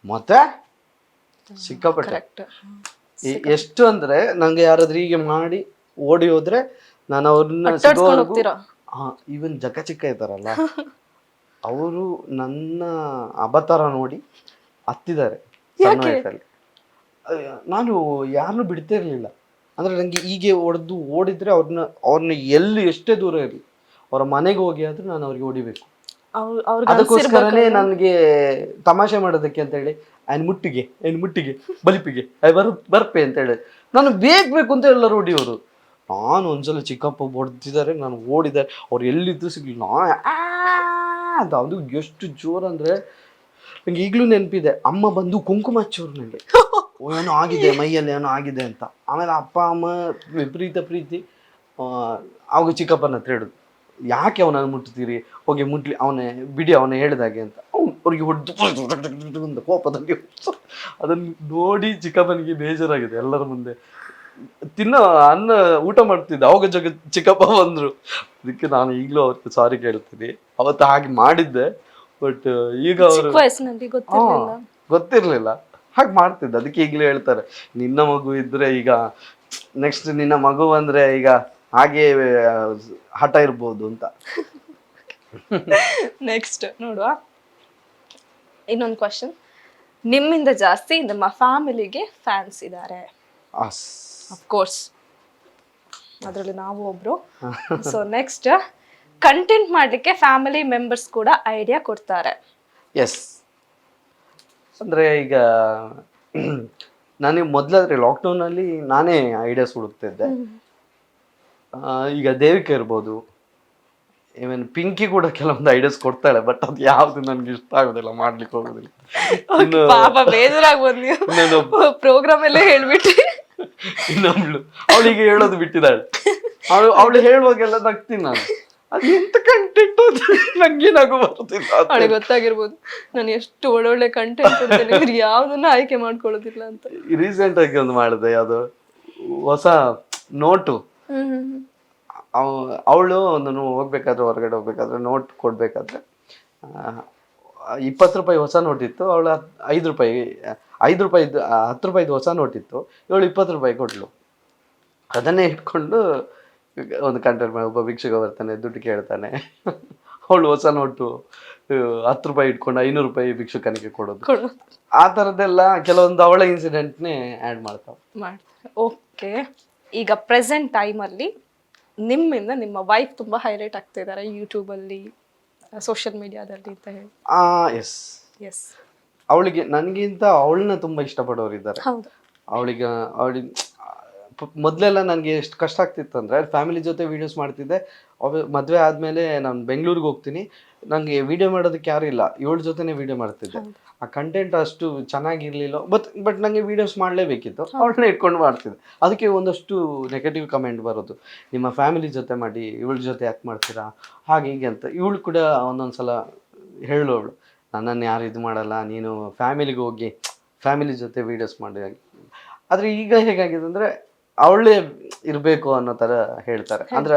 ಮತ್ತೆ ಸಿಕ್ಕಾಪಟ್ಟೆ. ಕರೆಕ್ಟ್. ಎಷ್ಟು ಅಂದ್ರೆ ನಂಗೆ ಯಾರಾದ್ರೂ ಹೀಗೆ ಮಾಡಿ ಓಡಿ ಹೋದ್ರೆ ನಾನು ಅವ್ರನ್ನ ಅಟ್ಟಾಡ್ಸ್ಕೊಂಡ್ ಹೋಗ್ತೀರಾ? ಈವನ್ ಜಗ ಚಿಕ್ಕ ಇದ್ದಾರಲ್ಲ ಅವರು ನನ್ನ ಅವತಾರ ನೋಡಿ ಹತ್ತಿದ್ದಾರೆ ಸಣ್ಣ ವಯಸ್ಸಲ್ಲಿ. ನಾನು ಯಾರನ್ನೂ ಬಿಡ್ತಾ ಇರ್ಲಿಲ್ಲ. ಅಂದ್ರೆ ನಂಗೆ ಹೀಗೆ ಹೊಡೆದು ಓಡಿದ್ರೆ ಅವ್ರನ್ನ ಎಲ್ಲಿ ಎಷ್ಟೇ ದೂರ ಇರಲಿ ಅವ್ರ ಮನೆಗೆ ಹೋಗಿ ಆದ್ರೂ ನಾನು ಅವ್ರಿಗೆ ಹೊಡಿಬೇಕು. ಅದಕ್ಕೋಸ್ಕರನೇ ನನಗೆ ತಮಾಷೆ ಮಾಡೋದಕ್ಕೆ ಅಂತ ಹೇಳಿ ಆಯ್ನ್ ಮುಟ್ಟಿಗೆ ಬಲಿಪಿಗೆ ಬರ್ಪೆ ಅಂತ ಹೇಳಿ ನಾನು ಬೇಕು ಅಂತ ಎಲ್ಲರೂ ಹೊಡಿಯೋರು. ನಾನು ಒಂದ್ಸಲ ಚಿಕ್ಕಪ್ಪ ಹೊಡೆದಿದ್ದಾರೆ, ನಾನು ಓಡಿದ್ದಾರೆ, ಅವ್ರು ಎಲ್ಲಿದ್ದು ಸಿಗ್ಲಿಲ್ಲ. ಅಂತ ಅದು ಎಷ್ಟು ಜೋರು ಅಂದ್ರೆ ನಂಗೆ ಈಗಲೂ ನೆನಪಿದೆ. ಅಮ್ಮ ಬಂದು ಕುಂಕುಮ ಹಚ್ಚೋರು ನನಗೆ, ಏನೋ ಆಗಿದೆ ಮೈಯಲ್ಲಿ ಏನೋ ಆಗಿದೆ ಅಂತ. ಆಮೇಲೆ ಅಪ್ಪ ಅಮ್ಮ ವಿಪರೀತ ಪ್ರೀತಿ. ಅವಾಗ ಚಿಕ್ಕಪ್ಪನ ಹತ್ರ ಹೇಳುದು, ಯಾಕೆ ಅವನನ್ನು ಮುಟ್ತೀರಿ, ಹೋಗಿ ಮುಟ್ಲಿ, ಅವನೇ ಬಿಡಿ, ಅವನೇ ಹೇಳಿದಾಗೆ ಅಂತ. ಅವ್ರಿಗೆ ಹೊಡೆದು ಕೋಪದಲ್ಲಿ ಅದನ್ನು ನೋಡಿ ಚಿಕ್ಕಪ್ಪನಿಗೆ ಬೇಜಾರಾಗಿದೆ. ಎಲ್ಲರ ಮುಂದೆ ಅನ್ನ ಊಟ ಮಾಡ್ತಿದ್ದೆ, ಅವಾಗ ಚಿಕ್ಕಪ್ಪ ಬಂದ್ರು. ಅದಕ್ಕೆ ನಾನು ಈಗಲೂ ಅವ್ರಿಗೆ ಸಾರಿ ಕೇಳ್ತೀನಿ, ಅವತ್ತು ಹಾಗೆ ಮಾಡಿದ್ದೆ. ಬಟ್ ಈಗ ಅವರು ಗೊತ್ತಿರ್ಲಿಲ್ಲ ಹಾಗೆ ಮಾಡ್ತಿದ್ದೆ. ಅದಕ್ಕೆ ಈಗಲೂ ಹೇಳ್ತಾರೆ, ನಿನ್ನ ಮಗು ಇದ್ರೆ ಈಗ ನೆಕ್ಸ್ಟ್ ನಿನ್ನ ಮಗು ಅಂದ್ರೆ ಈಗ ಹಾಗೆ ಹಠ ಇರ್ಬೋದು ಅಂತ. ನೆಕ್ಸ್ಟ್ ನೋಡುವ, ಇನ್ನೊಂದು ಕ್ವಶನ್. ನಿಮ್ಮಿಂದ ಜಾಸ್ತಿ ನಮ್ಮ ಫ್ಯಾಮಿಲಿಗೆ ಫ್ಯಾನ್ಸ್ ಇದ್ದಾರೆ, ಅಫ್ಕೋರ್ಸ್ ಅದರಲ್ಲಿ ನಾವು ಒಬ್ರು. ಸೊ ನೆಕ್ಸ್ಟ್, ಕಂಟೆಂಟ್ ಮಾಡ್ಲಿಕ್ಕೆ ಫ್ಯಾಮಿಲಿ ಮೆಂಬರ್ಸ್ ಕೂಡ ಐಡಿಯಾ ಕೊಡ್ತಾರೆ. ಎಸ್, ಅಂದ್ರೆ ಈಗ ನನಗೆ ಮೊದಲಾದ್ರೆ ಲಾಕ್ಡೌನಲ್ಲಿ ನಾನೇ ಐಡಿಯಾಸ್ ಹುಡುಕ್ತಿದ್ದೆ. ಈಗ ದೇವಿಕ ಇರ್ಬೋದು, ಇವನ್ ಪಿಂಕಿ ಕೂಡ ಕೆಲವೊಂದು ಐಡಿಯಾಸ್ ಕೊಡ್ತಾಳೆ. ಬಟ್ ಅದು ಯಾವ್ದು ನನ್ಗೆ ಇಷ್ಟ ಆಗೋದಿಲ್ಲ, ಮಾಡ್ಲಿಕ್ಕೆ ಹೋಗೋದಿಲ್ಲ. ಪ್ರೋಗ್ರಾಮ್ ಎಲ್ಲ ಹೇಳ್ಬಿಟ್ಟು ಇನ್ನೊಬ್ಳು ಅವಳಿಗೆ ಹೇಳೋದು ಬಿಟ್ಟಿದ್ದಾಳೆ. ಅವಳು ಹೇಳುವಾಗೆಲ್ಲ ನಗ್ತೀನಿ ನಾನು, ಅದು ಎಂತ ಕಂಟೆಂಟ್ ನಂಗೆ ನಗು ಬರುತ್ತಿಲ್ಲ. ಅವಳಿಗೆ ಗೊತ್ತಾಗಿರ್ಬೋದು ನಾನು ಎಷ್ಟು ಒಳ್ಳೊಳ್ಳೆ ಕಂಟೆಂಟ್ ಕೊಡ್ತೇನೆ, ಯಾವ್ದನ್ನ ಆಯ್ಕೆ ಮಾಡ್ಕೊಳ್ಳೋದಿಲ್ಲ ಅಂತ. ರೀಸೆಂಟ್ ಆಗಿ ಒಂದು ಮಾಡಿದೆ, ಯಾವ್ದು ಹೊಸ ನೋಟು. ಅವಳು ನಾನು ಹೋಗ್ಬೇಕಾದ್ರೆ, ಹೊರಗಡೆ ಹೋಗ್ಬೇಕಾದ್ರೆ ನೋಟ್ ಕೊಡ್ಬೇಕಾದ್ರೆ 20 ರೂಪಾಯಿ ಹೊಸ ನೋಟ್ ಇತ್ತು, ಅವಳು 5 ರೂಪಾಯಿ 10 ರೂಪಾಯಿದು ಹೊಸ ನೋಟ್ ಇತ್ತು, ಇವಳು 20 ರೂಪಾಯಿ ಕೊಟ್ಲು. ಅದನ್ನೇ ಇಟ್ಕೊಂಡು ಒಂದು ಕಂಟೆಂಟ್ ಮಾಡಿ, ಒಬ್ಬ ಭಿಕ್ಷುಕ ಬರ್ತಾನೆ, ದುಡ್ಡು ಕೇಳ್ತಾನೆ, ಅವಳು ಹೊಸ ನೋಟು 10 ರೂಪಾಯಿ ಇಟ್ಕೊಂಡು 500 ರೂಪಾಯಿ ಭಿಕ್ಷುಕನಿಗೆ ಕೊಡೋದು. ಆ ಥರದ್ದೆಲ್ಲ ಕೆಲವೊಂದು ಅವಳ ಇನ್ಸಿಡೆಂಟ್ನೇ ಆ್ಯಡ್ ಮಾಡ್ತಾವೆ. ಓಕೆ, ಈಗ ಪ್ರೆಸೆಂಟ್ ಟೈಮಲ್ಲಿ ನಿಮ್ಮಿಂದ ನಿಮ್ಮ ವೈಫ್ ತುಂಬಾ ಹೈಲೈಟ್ ಆಗ್ತಿದ್ದಾರೆ ಯೂಟ್ಯೂಬಲ್ಲಿ, ಸೋಷಿಯಲ್ ಮೀಡಿಯಾದಲ್ಲಿ ಅಂತ ಹೇಳಿ. ಎಸ್, ಅವಳಿಗೆ ನನಗಿಂತ ಅವಳನ್ನ ತುಂಬಾ ಇಷ್ಟಪಡೋರು ಇದ್ದಾರೆ. ಅವಳಿಗೆ ಮೊದಲೆಲ್ಲ ನನಗೆ ಎಷ್ಟು ಕಷ್ಟ ಆಗ್ತಿತ್ತು ಅಂದರೆ, ಫ್ಯಾಮಿಲಿ ಜೊತೆ ವೀಡಿಯೋಸ್ ಮಾಡ್ತಿದ್ದೆ. ಮದುವೆ ಆದಮೇಲೆ ನಾನು ಬೆಂಗಳೂರಿಗೆ ಹೋಗ್ತೀನಿ, ನನಗೆ ವಿಡಿಯೋ ಮಾಡೋದಕ್ಕೆ ಯಾರು ಇಲ್ಲ, ಇವಳ ಜೊತೆನೇ ವಿಡಿಯೋ ಮಾಡ್ತಿದ್ದೆ. ಆ ಕಂಟೆಂಟ್ ಅಷ್ಟು ಚೆನ್ನಾಗಿರ್ಲಿಲ್ಲ. ಬಟ್ ನನಗೆ ವೀಡಿಯೋಸ್ ಮಾಡಲೇಬೇಕಿತ್ತು, ಅವಳನ್ನ ಇಟ್ಕೊಂಡು ಮಾಡ್ತಿದ್ದೆ. ಅದಕ್ಕೆ ಒಂದಷ್ಟು ನೆಗೆಟಿವ್ ಕಮೆಂಟ್ ಬರೋದು, ನಿಮ್ಮ ಫ್ಯಾಮಿಲಿ ಜೊತೆ ಮಾಡಿ, ಇವಳ ಜೊತೆ ಯಾಕೆ ಮಾಡ್ತೀರಾ, ಹಾಗೆ ಹೀಗೆ ಅಂತ. ಇವಳು ಕೂಡ ಒಂದೊಂದ್ಸಲ ಹೇಳೋವಳು, ನನ್ನನ್ನು ಯಾರು ಇದು ಮಾಡಲ್ಲ, ನೀನು ಫ್ಯಾಮಿಲಿಗೆ ಹೋಗಿ ಫ್ಯಾಮಿಲಿ ಜೊತೆ ವೀಡಿಯೋಸ್ ಮಾಡಿ. ಆದರೆ ಈಗ ಹೇಗಾಗಿದೆ ಅಂದರೆ ಅವಳೇ ಇರಬೇಕು ಅನ್ನೋ ತರ ಹೇಳ್ತಾರೆ. ಅಂದ್ರೆ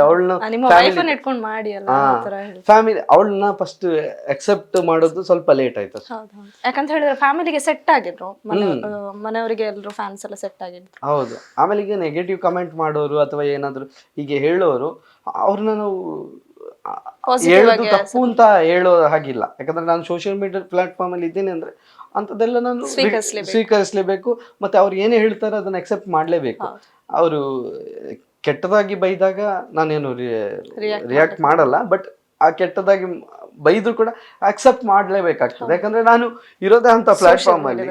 ಫ್ಯಾಮಿಲಿ ಅವಳನ್ನ ಫಸ್ಟ್ ಅಕ್ಸೆಪ್ಟ್ ಮಾಡೋದು ಸ್ವಲ್ಪ ಲೇಟ್ ಆಯ್ತು. ಯಾಕಂತ ಹೇಳಿದ್ರೆ ಫ್ಯಾಮಿಲಿಗೆ ಸೆಟ್ ಆಗಿದ್ರು, ಮನೆಯವರಿಗೆ ಎಲ್ಲರೂ ಫ್ಯಾನ್ಸ್ ಎಲ್ಲ ಸೆಟ್ ಆಗಿದ್ರು. ಹೌದು. ಆಮೇಲೆ ಈಗ ನೆಗೆಟಿವ್ ಕಮೆಂಟ್ ಮಾಡೋರು ಅಥವಾ ಏನಾದ್ರು ಹೀಗೆ ಹೇಳೋರು, ಅವ್ರನ್ನ ನಾವು ಹೇಳೋದು ತಪ್ಪು ಅಂತ ಹೇಳೋ ಹಾಗಿಲ್ಲ. ಯಾಕಂದ್ರೆ ನಾನು ಸೋಷಿಯಲ್ ಮೀಡಿಯಾ ಪ್ಲಾಟ್ಫಾರ್ಮ್ ಅಲ್ಲಿ ಇದ್ದೀನಿ ಅಂದ್ರೆ ಅಂಥದ್ದೆಲ್ಲ ನಾನು ಸ್ವೀಕರಿಸಲೇಬೇಕು. ಮತ್ತೆ ಅವ್ರು ಏನೇ ಹೇಳ್ತಾರೆ ಅದನ್ನ ಅಕ್ಸೆಪ್ಟ್ ಮಾಡಲೇಬೇಕು. ಅವರು ಕೆಟ್ಟದಾಗಿ ಬೈದಾಗ ನಾನೇನು ರಿಯಾಕ್ಟ್ ಮಾಡಲ್ಲ, ಬಟ್ ಆ ಕೆಟ್ಟದಾಗಿ ಬೈದ್ರು ಕೂಡ ಅಕ್ಸೆಪ್ಟ್ ಮಾಡಲೇಬೇಕಾಗ್ತದೆ. ಯಾಕಂದ್ರೆ ನಾನು ಇರೋದೇ ಅಂತ ಪ್ಲಾಟ್ಫಾರ್ಮ್ ಅಲ್ಲಿ,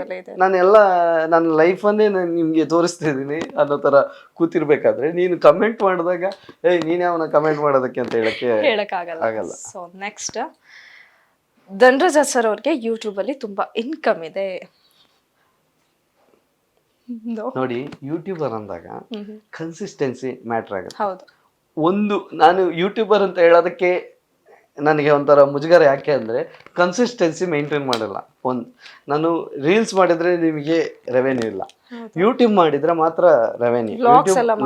ನನ್ನ ಲೈಫನ್ನೇ ನಾನು ನಿಮ್ಗೆ ತೋರಿಸ್ತಿದ್ದೀನಿ ಅನ್ನೋ ತರ ಕೂತಿರ್ಬೇಕಾದ್ರೆ ನೀನು ಕಮೆಂಟ್ ಮಾಡಿದಾಗ ನೀನೇ ಅವನ ಕಮೆಂಟ್ ಮಾಡೋದಕ್ಕೆ ಅಂತ ಹೇಳಕ್ಕಾಗಲ್ಲ. ಸೊ ನೆಕ್ಸ್ಟ್, ಧನರಾಜ್ ಸರ್ ಅವ್ರಿಗೆ ಯೂಟ್ಯೂಬ್ ಅಲ್ಲಿ ತುಂಬಾ ಇನ್ಕಮ್ ಇದೆ ನೋಡಿ. ಯೂಟ್ಯೂಬರ್ ಅಂದಾಗ ಕನ್ಸಿಸ್ಟೆನ್ಸಿ ಮ್ಯಾಟರ್ ಆಗುತ್ತೆ. ಹೌದು. ನಾನು ಯೂಟ್ಯೂಬರ್ ಅಂತ ಹೇಳೋದಕ್ಕೆ ನನಗೆ ಒಂಥರ ಮುಜುಗರ. ಯಾಕೆ ಅಂದರೆ ಕನ್ಸಿಸ್ಟೆನ್ಸಿ ಮೇಂಟೈನ್ ಮಾಡಲ್ಲ. ನಾನು ರೀಲ್ಸ್ ಮಾಡಿದರೆ ನಿಮಗೆ ರೆವೆನ್ಯೂ ಇಲ್ಲ, ಯೂಟ್ಯೂಬ್ ಮಾಡಿದರೆ ಮಾತ್ರ ರೆವೆನ್ಯೂ.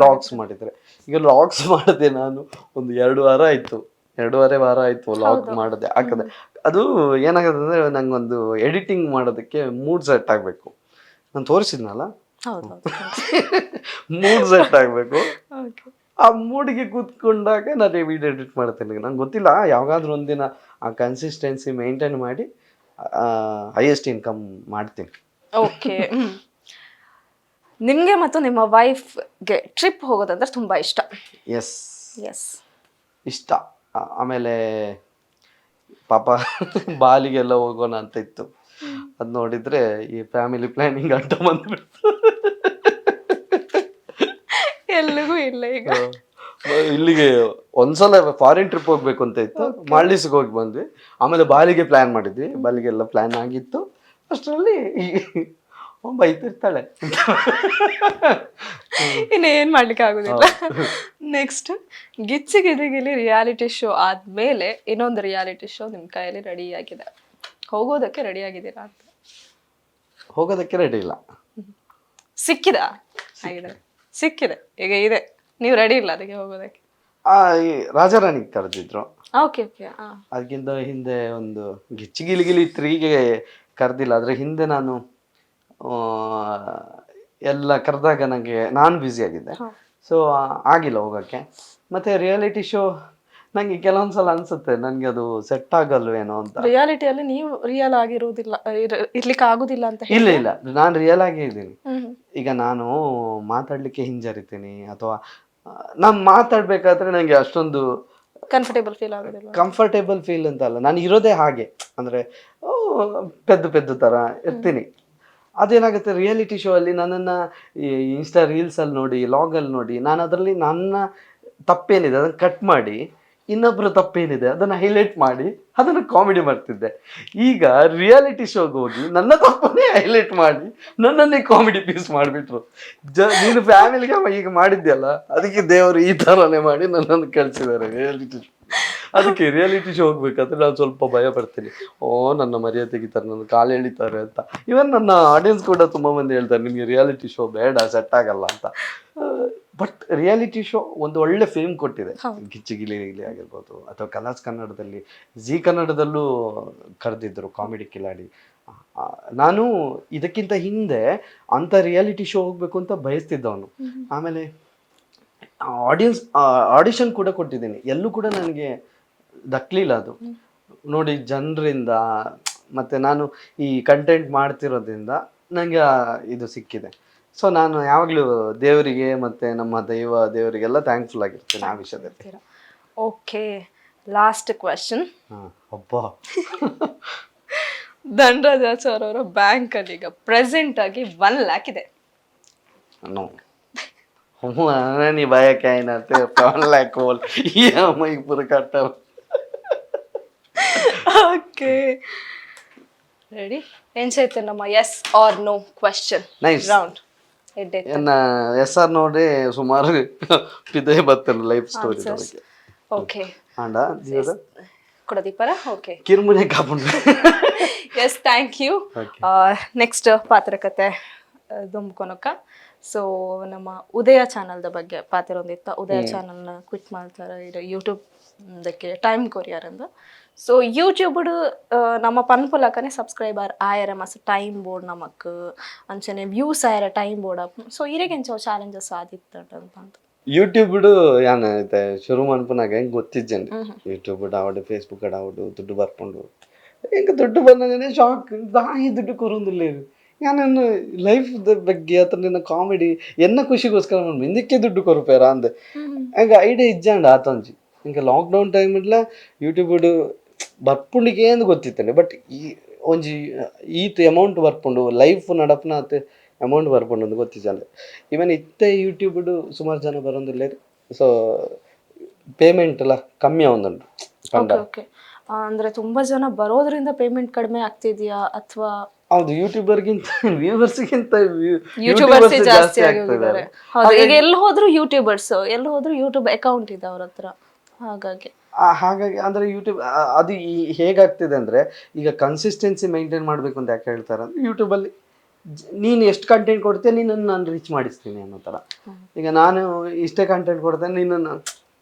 ವ್ಲಾಗ್ಸ್ ಮಾಡಿದರೆ, ಈಗ ವ್ಲಾಗ್ಸ್ ಮಾಡಿದೆ ನಾನು ಒಂದು 2 ವಾರ ಆಯಿತು, 2.5 ವಾರ ಆಯಿತು ವ್ಲಾಗ್ ಮಾಡಿದೆ ಹಾಕದೆ. ಅದು ಏನಾಗುತ್ತೆ ಅಂದರೆ ನಂಗೊಂದು ಎಡಿಟಿಂಗ್ ಮಾಡೋದಕ್ಕೆ ಮೂಡ್ ಸೆಟ್ ಆಗಬೇಕು. ನಾನು ತೋರಿಸಿದ್ನಲ್ಲ, ಮೂಡ್ ಸೆಟ್ ಆಗಬೇಕು. ಆ ಮೂಡಿಗೆ ಕೂತ್ಕೊಂಡಾಗ ನಾನು ವಿಡಿಯೋ ಎಡಿಟ್ ಮಾಡ್ತೇನೆ. ನಂಗೆ ಗೊತ್ತಿಲ್ಲ, ಯಾವಾಗಾದ್ರೂ ಒಂದಿನ ಆ ಕನ್ಸಿಸ್ಟೆನ್ಸಿ ಮೇಂಟೈನ್ ಮಾಡಿ ಹೈಯೆಸ್ಟ್ ಇನ್ಕಮ್ ಮಾಡ್ತೀನಿ. ಓಕೆ. ನಿಮಗೆ ಮತ್ತು ನಿಮ್ಮ ವೈಫ್ಗೆ ಟ್ರಿಪ್ ಹೋಗೋದಂದ್ರೆ ತುಂಬ ಇಷ್ಟ? ಎಸ್, ಇಷ್ಟ. ಆಮೇಲೆ ಪಾಪ ಬಾಲಿಗೆಲ್ಲ ಹೋಗೋಣ ಅಂತ ಇತ್ತು, ಅದು ನೋಡಿದ್ರೆ ಈ ಫ್ಯಾಮಿಲಿ ಪ್ಲಾನಿಂಗ್ ಅಡ್ಡ ಬಂದ್ಬಿಡ್ತು. ಎಲ್ಲಿಗೂ ಇಲ್ಲ ಈಗ. ಇಲ್ಲಿಗೆ ಒಂದ್ಸಲ ಫಾರಿನ್ ಟ್ರಿಪ್ ಹೋಗ್ಬೇಕು ಅಂತ ಇತ್ತು, ಮಾಲ್ಡೀವ್ಸ್ಗೆ ಹೋಗಿ ಬಂದ್ವಿ. ಆಮೇಲೆ ಬಾಲಿಗೆ ಪ್ಲಾನ್ ಮಾಡಿದ್ವಿ, ಬಾಲಿಗೆಲ್ಲ ಪ್ಲಾನ್ ಆಗಿತ್ತು. ಅಷ್ಟರಲ್ಲಿ ಬೈತಿರ್ತಾಳೆ, ಇನ್ನೇನ್ ಮಾಡ್ಲಿಕ್ಕೆ ಆಗುದಿಲ್ಲ. ನೆಕ್ಸ್ಟ್, ಗಿಚ್ಚಿಗಿಲಿಗಿಲಿ ರಿಯಾಲಿಟಿ ಶೋ ಆದ್ಮೇಲೆ ಇನ್ನೊಂದು ರಿಯಾಲಿಟಿ ಶೋ ನಿಮ್ ಕೈಯಲ್ಲಿ ರೆಡಿ ಆಗಿದೆ, ಹೋಗೋದಕ್ಕೆ ರೆಡಿ ಆಗಿದ್ದೀರಾ ಅಂತ? ಹೋಗೋದಕ್ಕೆ ರೆಡಿ ಇಲ್ಲ. ಸಿಕ್ಕಿದೆ, ಈಗ ಇದೆ, ನೀವು ರೆಡಿ ಇಲ್ಲ ಅದಕ್ಕೆ ಹೋಗೋದಕ್ಕೆ? ಈ ರಾಜಾರಾಣಿ ಕರೆದಿದ್ರು. Okay okay. ಅದಕ್ಕಿಂತ ಹಿಂದೆ ಒಂದು ಗಿಚ್ಚಿಗಿಲಿಗಿಲಿ 3ಗೆ ಕರೆದಿಲ್ಲ, ಅದ್ರ ಹಿಂದೆ ನಾನು ಎಲ್ಲ ಕರೆದಾಗ ನಾನು ಬ್ಯುಸಿ ಆಗಿದ್ದೆ, ಸೊ ಆಗಿಲ್ಲ ಹೋಗೋಕ್ಕೆ. ಮತ್ತು ರಿಯಾಲಿಟಿ ಶೋ ನನಗೆ ಕೆಲವೊಂದ್ಸಲ ಅನ್ಸುತ್ತೆ ನನಗೆ ಅದು ಸೆಟ್ ಆಗಲ್ವೇನೋ ಅಂತ. ರಿಯಾಲಿಟಿಯಲ್ಲಿ ನೀವು ರಿಯಲ್ ಆಗಿರೋದಿಲ್ಲ, ಇರ್ಲಿಕ್ಕೆ ಆಗುದಿಲ್ಲ ಅಂತ? ಇಲ್ಲ, ನಾನು ರಿಯಲ್ ಆಗೇ ಇದ್ದೀನಿ. ಈಗ ನಾನು ಮಾತಾಡ್ಲಿಕ್ಕೆ ಹಿಂಜರಿತೀನಿ, ಅಥವಾ ನಾನು ಮಾತಾಡ್ಬೇಕಾದ್ರೆ ನನಗೆ ಅಷ್ಟೊಂದು ಕಂಫರ್ಟೇಬಲ್ ಫೀಲ್ ಅಂತ ಅಲ್ಲ, ನಾನು ಇರೋದೇ ಹಾಗೆ, ಅಂದರೆ ಪೆದ್ದು ಥರ ಇರ್ತೀನಿ. ಅದೇನಾಗುತ್ತೆ ರಿಯಾಲಿಟಿ ಶೋ ಅಲ್ಲಿ ನನ್ನನ್ನು ಇನ್ಸ್ಟಾ ರೀಲ್ಸಲ್ಲಿ ನೋಡಿ, ಲಾಗಲ್ಲಿ ನೋಡಿ, ನಾನು ಅದರಲ್ಲಿ ನನ್ನ ತಪ್ಪೇನಿದೆ ಅದನ್ನು ಕಟ್ ಮಾಡಿ, ಇನ್ನೊಬ್ಬರ ತಪ್ಪೇನಿದೆ ಅದನ್ನು ಹೈಲೈಟ್ ಮಾಡಿ ಅದನ್ನು ಕಾಮಿಡಿ ಮಾಡ್ತಿದ್ದೆ. ಈಗ ರಿಯಾಲಿಟಿ ಶೋಗೆ ಹೋಗಿ ನನ್ನ ತಪ್ಪನ್ನೇ ಹೈಲೈಟ್ ಮಾಡಿ ನನ್ನನ್ನೇ ಕಾಮಿಡಿ ಪೀಸ್ ಮಾಡಿಬಿಟ್ರು. ನೀನು ಫ್ಯಾಮಿಲಿಗೆ ಈಗ ಮಾಡಿದ್ಯಲ್ಲ, ಅದಕ್ಕೆ ದೇವರು ಈ ಥರನೇ ಮಾಡಿ ನನ್ನನ್ನು ಕಳಿಸಿದ್ದಾರೆ ರಿಯಾಲಿಟಿ ಶೋ. ಅದಕ್ಕೆ ರಿಯಾಲಿಟಿ ಶೋ ಹೋಗ್ಬೇಕಾದ್ರೆ ನಾನು ಸ್ವಲ್ಪ ಭಯ ಪಡ್ತೀನಿ, ನನ್ನ ಮರ್ಯಾದೆ ತೆಗಿತಾರೆ, ನನ್ನ ಕಾಲು ಎಳಿತಾರೆ ಅಂತ. ಇವನ್ ನನ್ನ ಆಡಿಯನ್ಸ್ ಕೂಡ ತುಂಬ ಮಂದಿ ಹೇಳ್ತಾರೆ ನಿಮಗೆ ರಿಯಾಲಿಟಿ ಶೋ ಬೇಡ, ಸೆಟ್ ಆಗಲ್ಲ ಅಂತ. ಬಟ್ ರಿಯಾಲಿಟಿ ಶೋ ಒಂದು ಒಳ್ಳೆ ಫೇಮ್ ಕೊಟ್ಟಿದೆ. ಗಿಚ್ಚಿಗಿಲಿ ಆಗಿರ್ಬೋದು, ಅಥವಾ ಕಲರ್ಸ್ ಕನ್ನಡದಲ್ಲಿ, ಜಿ ಕನ್ನಡದಲ್ಲೂ ಕರೆದಿದ್ದರು ಕಾಮಿಡಿ ಕಿಲಾಡಿ. ನಾನು ಇದಕ್ಕಿಂತ ಹಿಂದೆ ಅಂಥ ರಿಯಾಲಿಟಿ ಶೋ ಹೋಗ್ಬೇಕು ಅಂತ ಬಯಸ್ತಿದ್ದವನು. ಆಮೇಲೆ ಆಡಿಷನ್ ಕೂಡ ಕೊಟ್ಟಿದ್ದೀನಿ, ಎಲ್ಲೂ ಕೂಡ ನನಗೆ ದಕ್ಕಲಿಲ್ಲ ಅದು. ನೋಡಿ ಜನರಿಂದ ಮತ್ತು ನಾನು ಈ ಕಂಟೆಂಟ್ ಮಾಡ್ತಿರೋದ್ರಿಂದ ನನಗೆ ಇದು ಸಿಕ್ಕಿದೆ. ಸೊ ನಾನು ಯಾವಾಗಲೂ ದೇವರಿಗೆ ಮತ್ತು ನಮ್ಮ ದೇವರಿಗೆಲ್ಲ ಥ್ಯಾಂಕ್ಫುಲ್ ಆಗಿರ್ತೇನೆ ಆ ವಿಷಯದಲ್ಲಿ. Okay, last question. ಅಬ್ಬಾ, ಧನರಾಜಾಚಾರ್ ಅವರ ಬ್ಯಾಂಕಲ್ಲಿ ಈಗ ಪ್ರೆಸೆಂಟ್ ಆಗಿ 1 lakh ಇದೆ. ನೋ, ನೀ ಭಯಕ್ಕೆ ಏನಂತೆ 1 lakh ಹೋಲ್ ಈ ಅಮ್ಮಗೆ ಪೂರ ಕಟ್ಟ. Okay, ready? ಎನ್ಸೈತೆ ನಮ್ಮ yes or no question round. Yes or ನೋಡಿ ಸುಮಾರು ಪಿದೇ ಬರ್ತಲ್ಲ ಲೈಫ್ ಸ್ಟೋರಿ ಬಗ್ಗೆ. ಓಕೆ, ಆಂಡ ಕೊಡದೀಪರ. ಓಕೆ, ಕಿರುಮುನೆ ಕಾಪುಂಡು. Yes, thank you. ನೆಕ್ಸ್ಟ್ ಪಾತ್ರಕತೆ ದುಂಬ್ಕೊನಕ್ಕ. ಸೊ ನಮ್ಮ ಉದಯ ಚಾನಲ್ದ ಬಗ್ಗೆ ಪಾತಿರೊಂದಿತ್ತ. ಉದಯ ಚಾನಲ್ನ ಕ್ವಿಟ್ ಮಾಡ್ತಾರೆ, ಇದು ಯೂಟ್ಯೂಬ್ ಇದಕ್ಕೆ ಟೈಮ್ ಕೊರಿಯರ್ ಅಂದ. ಸೊ ಯೂಟ್ಯೂಬ್ ನಮ್ಮ ಪನ್ಪುಲಕನೆ ಸಬ್ಸ್ಕ್ರೈಬರ್ ಆಯರ ಮಸ್ತ್ ಟೈಮ್ ಬೋರ್ಡ್ ನಮಕ್ ಅಂಚನೆ ವ್ಯೂಸ್ ಆಯರ ಟೈಮ್ ಬೋರ್ಡ್. ಸೊ ಇರೆಗೆಂಚ ಚಾಲೆಂಜಸ್ ಆದಿತ್ತ ಅಂತ ಯೂಟ್ಯೂಬ್ ಯಾನ್ ಐತೆ ಶುರು ಮನ್ಪುನಾಗ ಹೆಂಗೆ ಗೊತ್ತಿದ್ದೇನೆ. ಯೂಟ್ಯೂಬ್ ಆವಡು, ಫೇಸ್ಬುಕ್ ಆವಡು, ದುಡ್ಡು ಬರ್ಕೊಂಡು ಹೆಂಗೆ ದುಡ್ಡು ಬಂದಾಗನೇ ಶಾಕ್. ದಾಯಿ ದುಡ್ಡು ಕೊರೊಂದಿಲ್ಲ ಇದು. ನಾನು ಲೈಫ್ ಬಗ್ಗೆ ಅಥವಾ ನಿನ್ನ ಕಾಮಿಡಿ ಎನ್ನ ಖುಷಿಗೋಸ್ಕರ ಮಾಡಿ ಹಿಂದಕ್ಕೆ ದುಡ್ಡು ಕೊರಪೇರ ಅಂದೆ ಹಂಗೆ ಐಡಿಯಾ ಇಜ್ಜಾಂಡ ಆತಂಜಿ. ಹಿಂಗೆ ಲಾಕ್ಡೌನ್ ಟೈಮ್ ಇಡ್ಲ ಯೂಟ್ಯೂಬ್ ಬರ್ಪುಂಡಿಗೆ ಏನು ಗೊತ್ತಿತ್ತೇನೆ. ಬಟ್ ಈ ಒಂಜಿ ಈತ್ ಅಮೌಂಟ್ ಬರ್ಪುಂಡು ಲೈಫ್ ನಡಪನ ಆತ ಅಮೌಂಟ್ ಬರ್ಪುಂಡು ಅಂತ ಗೊತ್ತಿದ್ದಲ್ಲ. ಇವನ್ ಇತ್ತೆ ಯೂಟ್ಯೂಬ್ ಸುಮಾರು ಜನ ಬರೋದಿಲ್ಲ. ಸೊ ಪೇಮೆಂಟ್ ಎಲ್ಲ ಕಮ್ಮಿ ಆಗುಂದುಂಟು. ಅಂದ್ರೆ ತುಂಬಾ ಜನ ಬರೋದ್ರಿಂದ ಪೇಮೆಂಟ್ ಕಡಿಮೆ ಆಗ್ತಿದ್ಯಾ ಅಥವಾ? ಹೌದು, ಯೂಟ್ಯೂಬರ್ಗಿಂತ ವ್ಯೂವರ್ಸ್ಗಿಂತ ಯೂಟ್ಯೂಬರ್ಸ್ ಜಾಸ್ತಿ ಆಗಿದ್ದಾರೆ. ಹೌದು, ಈಗ ಎಲ್ಲಿ ಹೋದ್ರು ಯೂಟ್ಯೂಬರ್ಸ್, ಎಲ್ಲಿ ಹೋದ್ರು ಯೂಟ್ಯೂಬ್ ಅಕೌಂಟ್ ಇದೆ ಅವ್ರ ಹತ್ರ. ಹಾಗಾಗಿ ಹಾಗಾಗಿ ಅಂದರೆ ಯೂಟ್ಯೂಬ್ ಅದು ಹೇಗಾಗ್ತಿದೆ ಅಂದರೆ ಈಗ ಕನ್ಸಿಸ್ಟೆನ್ಸಿ ಮೇಂಟೈನ್ ಮಾಡಬೇಕು ಅಂತ ಯಾಕೆ ಹೇಳ್ತಾರೆ ಅಂದರೆ ಯೂಟ್ಯೂಬಲ್ಲಿ ನೀನು ಎಷ್ಟು ಕಂಟೆಂಟ್ ಕೊಡ್ತೀಯ ನೀನನ್ನು ನಾನು ರೀಚ್ ಮಾಡಿಸ್ತೀನಿ ಅನ್ನೋ ಥರ. ಈಗ ನಾನು ಇಷ್ಟೇ ಕಂಟೆಂಟ್ ಕೊಡ್ತೇನೆ, ನಿನ್ನನ್ನು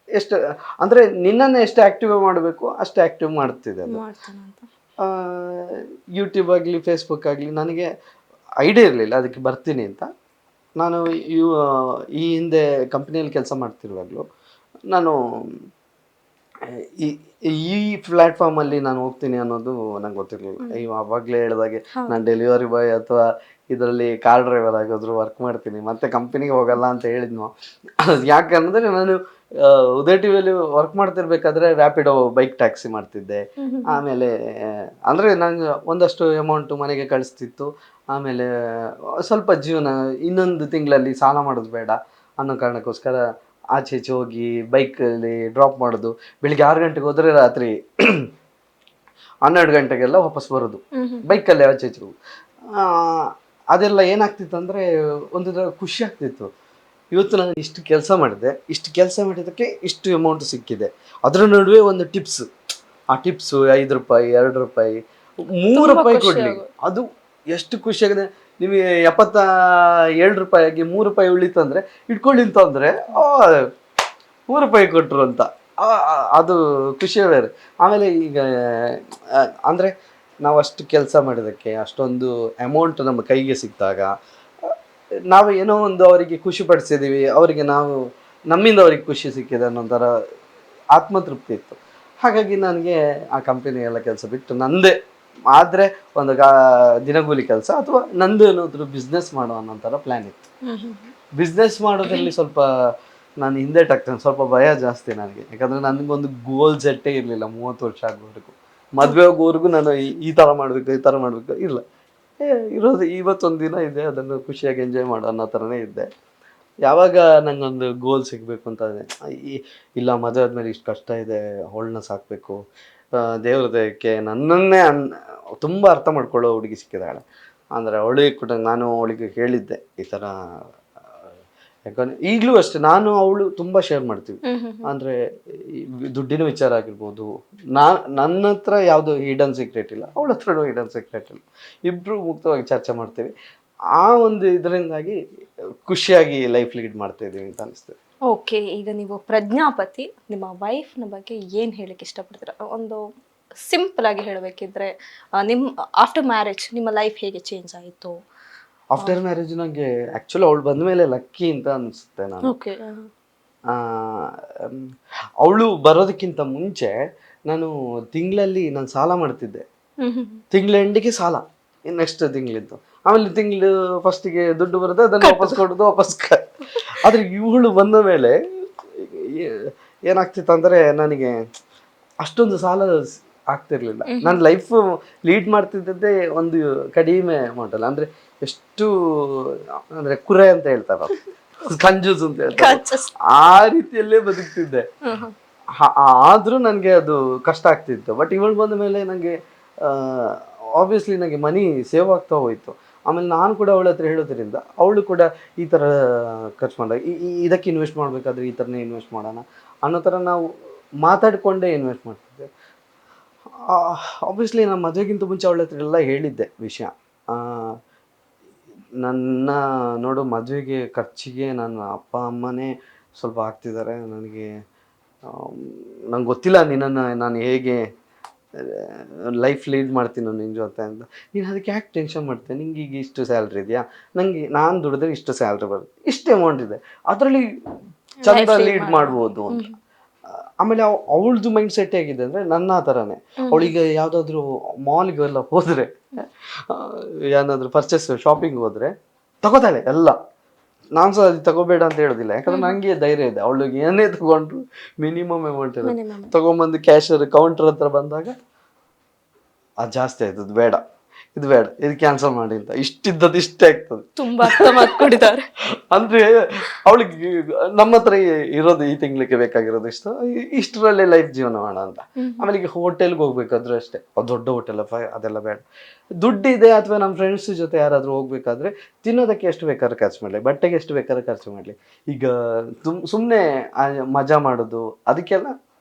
ಎಷ್ಟು ಅಂದರೆ ನಿನ್ನನ್ನು ಎಷ್ಟು ಆ್ಯಕ್ಟಿವ್ ಮಾಡಬೇಕು ಅಷ್ಟು ಆ್ಯಕ್ಟಿವ್ ಮಾಡ್ತಿದೆ ಅದು. ಯೂಟ್ಯೂಬ್ ಆಗಲಿ ಫೇಸ್ಬುಕ್ ಆಗಲಿ ನನಗೆ ಐಡಿಯಾ ಇರಲಿಲ್ಲ ಅದಕ್ಕೆ ಬರ್ತೀನಿ ಅಂತ. ನಾನು ಈ ಹಿಂದೆ ಕಂಪ್ನಿಯಲ್ಲಿ ಕೆಲಸ ಮಾಡ್ತಿರುವಾಗಲೂ ನಾನು ಈ ಪ್ಲ್ಯಾಟ್ಫಾರ್ಮಲ್ಲಿ ನಾನು ಹೋಗ್ತೀನಿ ಅನ್ನೋದು ನಂಗೆ ಗೊತ್ತಿರಲಿಲ್ಲ. ಆವಾಗಲೇ ಹೇಳಿದಾಗೆ ನಾನು ಡೆಲಿವರಿ ಬಾಯ್ ಅಥವಾ ಇದರಲ್ಲಿ ಕಾರ್ ಡ್ರೈವರ್ ಆಗೋದ್ರು ವರ್ಕ್ ಮಾಡ್ತೀನಿ, ಮತ್ತೆ ಕಂಪ್ನಿಗೆ ಹೋಗಲ್ಲ ಅಂತ ಹೇಳಿದ್ನು. ಯಾಕಂದರೆ ನಾನು ಉದಯ್ ಟಿ ವಿಯಲ್ಲಿ ವರ್ಕ್ ಮಾಡ್ತಿರ್ಬೇಕಾದ್ರೆ ರ್ಯಾಪಿಡೋ ಬೈಕ್ ಟ್ಯಾಕ್ಸಿ ಮಾಡ್ತಿದ್ದೆ. ಆಮೇಲೆ ಅಂದರೆ ನಂಗೆ ಒಂದಷ್ಟು ಅಮೌಂಟು ಮನೆಗೆ ಕಳಿಸ್ತಿತ್ತು. ಆಮೇಲೆ ಸ್ವಲ್ಪ ಜೀವನ ಇನ್ನೊಂದು ತಿಂಗಳಲ್ಲಿ ಸಾಲ ಮಾಡೋದು ಬೇಡ ಅನ್ನೋ ಕಾರಣಕ್ಕೋಸ್ಕರ ಆಚೆ ಈಚೆ ಹೋಗಿ ಬೈಕಲ್ಲಿ ಡ್ರಾಪ್ ಮಾಡೋದು. ಬೆಳಿಗ್ಗೆ 6 ಗಂಟೆಗೆ ಹೋದರೆ ರಾತ್ರಿ 12 ಗಂಟೆಗೆಲ್ಲ ವಾಪಸ್ ಬರೋದು ಬೈಕಲ್ಲಿ ಆಚೆ ಈಚೆ. ಅದೆಲ್ಲ ಏನಾಗ್ತಿತ್ತು ಅಂದರೆ ಒಂದು ಖುಷಿ ಆಗ್ತಿತ್ತು. ಇವತ್ತು ನಾನು ಇಷ್ಟು ಕೆಲಸ ಮಾಡಿದೆ, ಇಷ್ಟು ಕೆಲಸ ಮಾಡಿದ್ದಕ್ಕೆ ಇಷ್ಟು ಅಮೌಂಟ್ ಸಿಕ್ಕಿದೆ. ಅದರ ನಡುವೆ ಒಂದು ಟಿಪ್ಸ್, ಆ ಟಿಪ್ಸು 5 ರೂಪಾಯಿ 2 ರೂಪಾಯಿ 3 ರೂಪಾಯಿ ಕೊಡಲಿ, ಅದು ಎಷ್ಟು ಖುಷಿಯಾಗಿದೆ. ನಿಮಗೆ 77 ರೂಪಾಯಿಗೆ 3 ರೂಪಾಯಿ ಉಳಿತಂದರೆ ಇಟ್ಕೊಳ್ಳಿ ಅಂತಂದರೆ 3 ರೂಪಾಯಿ ಕೊಟ್ಟರು ಅಂತ ಅದು ಖುಷಿಯೇ ಬೇರೆ. ಆಮೇಲೆ ಈಗ ಅಂದರೆ ನಾವು ಅಷ್ಟು ಕೆಲಸ ಮಾಡಿದ್ದಕ್ಕೆ ಅಷ್ಟೊಂದು ಅಮೌಂಟ್ ನಮ್ಮ ಕೈಗೆ ಸಿಕ್ಕಿದಾಗ ನಾವು ಏನೋ ಒಂದು ಅವರಿಗೆ ಖುಷಿ ಪಡಿಸಿದ್ದೀವಿ, ಅವರಿಗೆ ನಾವು ನಮ್ಮಿಂದ ಅವ್ರಿಗೆ ಖುಷಿ ಸಿಕ್ಕಿದೆ ಅನ್ನೋ ಥರ ಆತ್ಮತೃಪ್ತಿ ಇತ್ತು. ಹಾಗಾಗಿ ನನಗೆ ಆ ಕಂಪನಿಯೆಲ್ಲ ಕೆಲಸ ಬಿಟ್ಟು ನಂದೇ ಆದರೆ ಒಂದು ದಿನಗೂಲಿ ಕೆಲಸ ಅಥವಾ ನಂದು ಏನಾದರೂ ಬಿಸ್ನೆಸ್ ಮಾಡೋ ಅನ್ನೋ ಥರ ಪ್ಲ್ಯಾನ್ ಇತ್ತು. ಬಿಸ್ನೆಸ್ ಮಾಡೋದ್ರಲ್ಲಿ ಸ್ವಲ್ಪ ನಾನು ಹಿಂದೆಟಾಗ್ತೇನೆ, ಸ್ವಲ್ಪ ಭಯ ಜಾಸ್ತಿ ನನಗೆ. ಯಾಕಂದರೆ ನನಗೊಂದು ಗೋಲ್ ಸೆಟ್ಟೇ ಇರಲಿಲ್ಲ 30 ವರ್ಷ ಆಗೋವರೆಗೂ. ಮದುವೆ ಆಗೋವರೆಗೂ ನಾನು ಈ ಥರ ಮಾಡಬೇಕು ಈ ಥರ ಮಾಡಬೇಕು ಇಲ್ಲ, ಇರೋದು ಇವತ್ತೊಂದು ದಿನ ಇದೆ, ಅದನ್ನು ಖುಷಿಯಾಗಿ ಎಂಜಾಯ್ ಮಾಡೋ ಅನ್ನೋ ಥರನೇ ಇದ್ದೆ. ಯಾವಾಗ ನನಗೊಂದು ಗೋಲ್ ಸಿಗಬೇಕು ಅಂತ ಇಲ್ಲ ಮದುವೆ ಆದಮೇಲೆ ಇಷ್ಟು ಕಷ್ಟ ಇದೆ, ಅವಳನ್ನ ಸಾಕಬೇಕು, ದೇವ್ರದಕ್ಕೆ ನನ್ನನ್ನೇ ತುಂಬ ಅರ್ಥ ಮಾಡ್ಕೊಳ್ಳೋ ಹುಡುಗಿ ಸಿಕ್ಕಿದ್ದಾಳೆ. ಅಂದರೆ ಅವಳಿಗೆ ಕೂಡ ನಾನು ಅವಳಿಗೆ ಹೇಳಿದ್ದೆ ಈ ಥರ. ಯಾಕಂದರೆ ಈಗಲೂ ಅಷ್ಟೇ ನಾನು ಅವಳು ತುಂಬ ಶೇರ್ ಮಾಡ್ತೀವಿ. ಅಂದರೆ ದುಡ್ಡಿನ ವಿಚಾರ ಆಗಿರ್ಬೋದು, ನನ್ನ ಹತ್ರ ಯಾವುದೋ ಹಿಡನ್ ಸೀಕ್ರೆಟ್ ಇಲ್ಲ, ಅವಳ ಹತ್ರನೂ ಹಿಡನ್ ಸೀಕ್ರೆಟ್ ಇಲ್ಲ, ಇಬ್ಬರು ಮುಕ್ತವಾಗಿ ಚರ್ಚೆ ಮಾಡ್ತೀವಿ. ಆ ಒಂದು ಇದರಿಂದಾಗಿ ಖುಷಿಯಾಗಿ ಲೈಫ್ ಲೀಡ್ ಮಾಡ್ತಾ ಇದ್ದೀವಿ ಅಂತ ಅನಿಸ್ತದೆ. ಓಕೆ, ಈಗ ನೀವು ಪ್ರಜ್ಞಾಪತಿ, ನಿಮ್ಮ ವೈಫ್ನ ಬಗ್ಗೆ ಏನು ಹೇಳಕ್ಕೆ ಇಷ್ಟಪಡ್ತೀರಾ? ಒಂದು ಸಿಂಪಲ್ ಆಗಿ ಹೇಳಬೇಕಿದ್ರೆ ನಿಮ್ಮ ಆಫ್ಟರ್ ಮ್ಯಾರೇಜ್ ನಿಮ್ಮ ಲೈಫ್ ಹೇಗೆ ಚೇಂಜ್ ಆಯಿತು? ಆಫ್ಟರ್ ಮ್ಯಾರೇಜ್ ನನಗೆ ಆ್ಯಕ್ಚುಲಿ ಅವಳು ಬಂದ ಮೇಲೆ ಲಕ್ಕಿ ಅಂತ ಅನಿಸುತ್ತೆ ನಾನು. ಓಕೆ, ಅವಳು ಬರೋದಕ್ಕಿಂತ ಮುಂಚೆ ನಾನು ತಿಂಗಳಲ್ಲಿ ನಾನು ಸಾಲ ಮಾಡ್ತಿದ್ದೆ. ತಿಂಗಳ ಎಂಡಿಗೆ ಸಾಲ, ನೆಕ್ಸ್ಟ್ ತಿಂಗಳಿದ್ದು, ಆಮೇಲೆ ತಿಂಗಳು ಫಸ್ಟಿಗೆ ದುಡ್ಡು ಬರುತ್ತೆ, ಅದನ್ನು ವಾಪಸ್ ಕೊಡೋದು ವಾಪಸ್ ಆದರೆ ಇವಳು ಬಂದ ಮೇಲೆ ಏನಾಗ್ತಿತ್ತು ಅಂದರೆ ನನಗೆ ಅಷ್ಟೊಂದು ಸಾಲ ಆಗ್ತಿರ್ಲಿಲ್ಲ. ನನ್ನ ಲೈಫ್ ಲೀಡ್ ಮಾಡ್ತಿದ್ದೇ ಒಂದು ಕಡಿಮೆ ಅಮೌಂಟಲ್ಲ, ಅಂದರೆ ಎಷ್ಟು ಅಂದರೆ ಕುರೆ ಅಂತ ಹೇಳ್ತಾರೆ, ಕಂಜೂಸ್ ಅಂತ ಹೇಳ್ತಾರೆ, ಆ ರೀತಿಯಲ್ಲೇ ಬದುಕ್ತಿದ್ದೆ. ಆದರೂ ನನಗೆ ಅದು ಕಷ್ಟ ಆಗ್ತಿತ್ತು. ಬಟ್ ಇವಳು ಬಂದ ಮೇಲೆ ನನಗೆ ಆಬ್ವಿಯಸ್ಲಿ ನನಗೆ ಮನಿ ಸೇವ್ ಆಗ್ತಾ ಹೋಯಿತು. ಆಮೇಲೆ ನಾನು ಕೂಡ ಅವಳ ಹತ್ರ ಹೇಳೋದ್ರಿಂದ ಅವಳು ಕೂಡ ಈ ಥರ ಖರ್ಚು ಮಾಡಿದಾಗ ಇದಕ್ಕೆ ಇನ್ವೆಸ್ಟ್ ಮಾಡಬೇಕಾದ್ರೆ ಈ ಥರನೇ ಇನ್ವೆಸ್ಟ್ ಮಾಡೋಣ ಅನ್ನೋ ಥರ ನಾವು ಮಾತಾಡಿಕೊಂಡೇ ಇನ್ವೆಸ್ಟ್ ಮಾಡ್ತಿದ್ದೆ. ಆಬ್ವಿಯಸ್ಲಿ ನಾನು ಮದುವೆಗಿಂತ ಮುಂಚೆ ಅವಳ ಹತ್ರ ಎಲ್ಲ ಹೇಳಿದ್ದೆ ವಿಷಯ. ನನ್ನ ನೋಡು ಮದುವೆಗೆ ಖರ್ಚಿಗೆ ನನ್ನ ಅಪ್ಪ ಅಮ್ಮನೇ ಸ್ವಲ್ಪ ಆಗ್ತಿದ್ದಾರೆ, ನಂಗೆ ಗೊತ್ತಿಲ್ಲ ನಿನ್ನನ್ನು ನಾನು ಹೇಗೆ ಲೈಫ್ ಲೀಡ್ ಮಾಡ್ತೀನಿ ನಿನ್ನ ಜೊತೆ ಅಂತ. ನೀನು ಅದಕ್ಕೆ ಯಾಕೆ ಟೆನ್ಷನ್ ಮಾಡ್ತೀನಿ, ನಿಂಗೆ ಈಗ ಇಷ್ಟು ಸ್ಯಾಲ್ರಿ ಇದೆಯಾ, ನನಗೆ ನಾನು ದುಡಿದ್ರೆ ಇಷ್ಟು ಸ್ಯಾಲ್ರಿ ಬರುತ್ತೆ, ಇಷ್ಟು ಅಮೌಂಟ್ ಇದೆ, ಅದರಲ್ಲಿ ಚಂದ ಲೀಡ್ ಮಾಡ್ಬೋದು ಅಂತ. ಆಮೇಲೆ ಅವಳದು ಮೈಂಡ್ ಸೆಟ್ ಹೇಗಿದೆ ಅಂದರೆ ನನ್ನ ಆ ಥರನೇ. ಅವಳಿಗೆ ಯಾವುದಾದ್ರೂ ಮಾಲ್ಗೆಲ್ಲ ಹೋದರೆ, ಏನಾದರೂ ಪರ್ಚೇಸ್ ಶಾಪಿಂಗ್ ಹೋದರೆ ತಗೋತಾಳೆ ಎಲ್ಲ. ನಾನು ಸಹ ಅದು ತಗೋಬೇಡ ಅಂತ ಹೇಳೋದಿಲ್ಲ, ಯಾಕಂದ್ರೆ ನನಗೆ ಧೈರ್ಯ ಇದೆ. ಅವಳಿಗೆ ಏನೇ ತಗೊಂಡ್ರು ಮಿನಿಮಮ್ ಅಮೌಂಟ್ ಇರುತ್ತೆ. ತಗೊಂಬಂದು ಕ್ಯಾಶರ್ ಕೌಂಟರ್ ಹತ್ರ ಬಂದಾಗ ಅದು ಜಾಸ್ತಿ ಆಯ್ತದ, ಬೇಡ ಇದು ಬೇಡ, ಇದು ಕ್ಯಾನ್ಸಲ್ ಮಾಡಿ ಅಂತ, ಇಷ್ಟಿದ್ದದ್ದು ಇಷ್ಟೇ ಆಗ್ತದೆ. ತುಂಬಾ ಅರ್ಥ ಮಾಡ್ಕೊಂಡಿದ್ದಾರೆ ಅಂದ್ರೆ ಅವಳಿಗೆ ನಮ್ಮ ಹತ್ರ ಇರೋದು ಈ ತಿಂಗಳಿಗೆ ಬೇಕಾಗಿರೋದು ಇಷ್ಟರಲ್ಲೇ ಲೈಫ್ ಜೀವನ ಮಾಡೋಣ ಅಂತ. ಆಮೇಲೆ ಈಗ ಹೋಟೆಲ್ಗೆ ಹೋಗ್ಬೇಕಾದ್ರೂ ಅಷ್ಟೇ, ದೊಡ್ಡ ಹೋಟೆಲ್ ಅದೆಲ್ಲ ಬೇಡ. ದುಡ್ಡಿದೆ ಅಥವಾ ನಮ್ಮ ಫ್ರೆಂಡ್ಸ್ ಜೊತೆ ಯಾರಾದ್ರೂ ಹೋಗ್ಬೇಕಾದ್ರೆ ತಿನ್ನೋದಕ್ಕೆ ಎಷ್ಟು ಬೇಕಾದ್ರೂ ಖರ್ಚು ಮಾಡಲಿ, ಬಟ್ಟೆಗೆ ಎಷ್ಟು ಬೇಕಾದ್ರೂ ಖರ್ಚು ಮಾಡಲಿ. ಈಗ ಸುಮ್ಮನೆ ಮಜಾ ಮಾಡೋದು ಅದಕ್ಕೆಲ್ಲ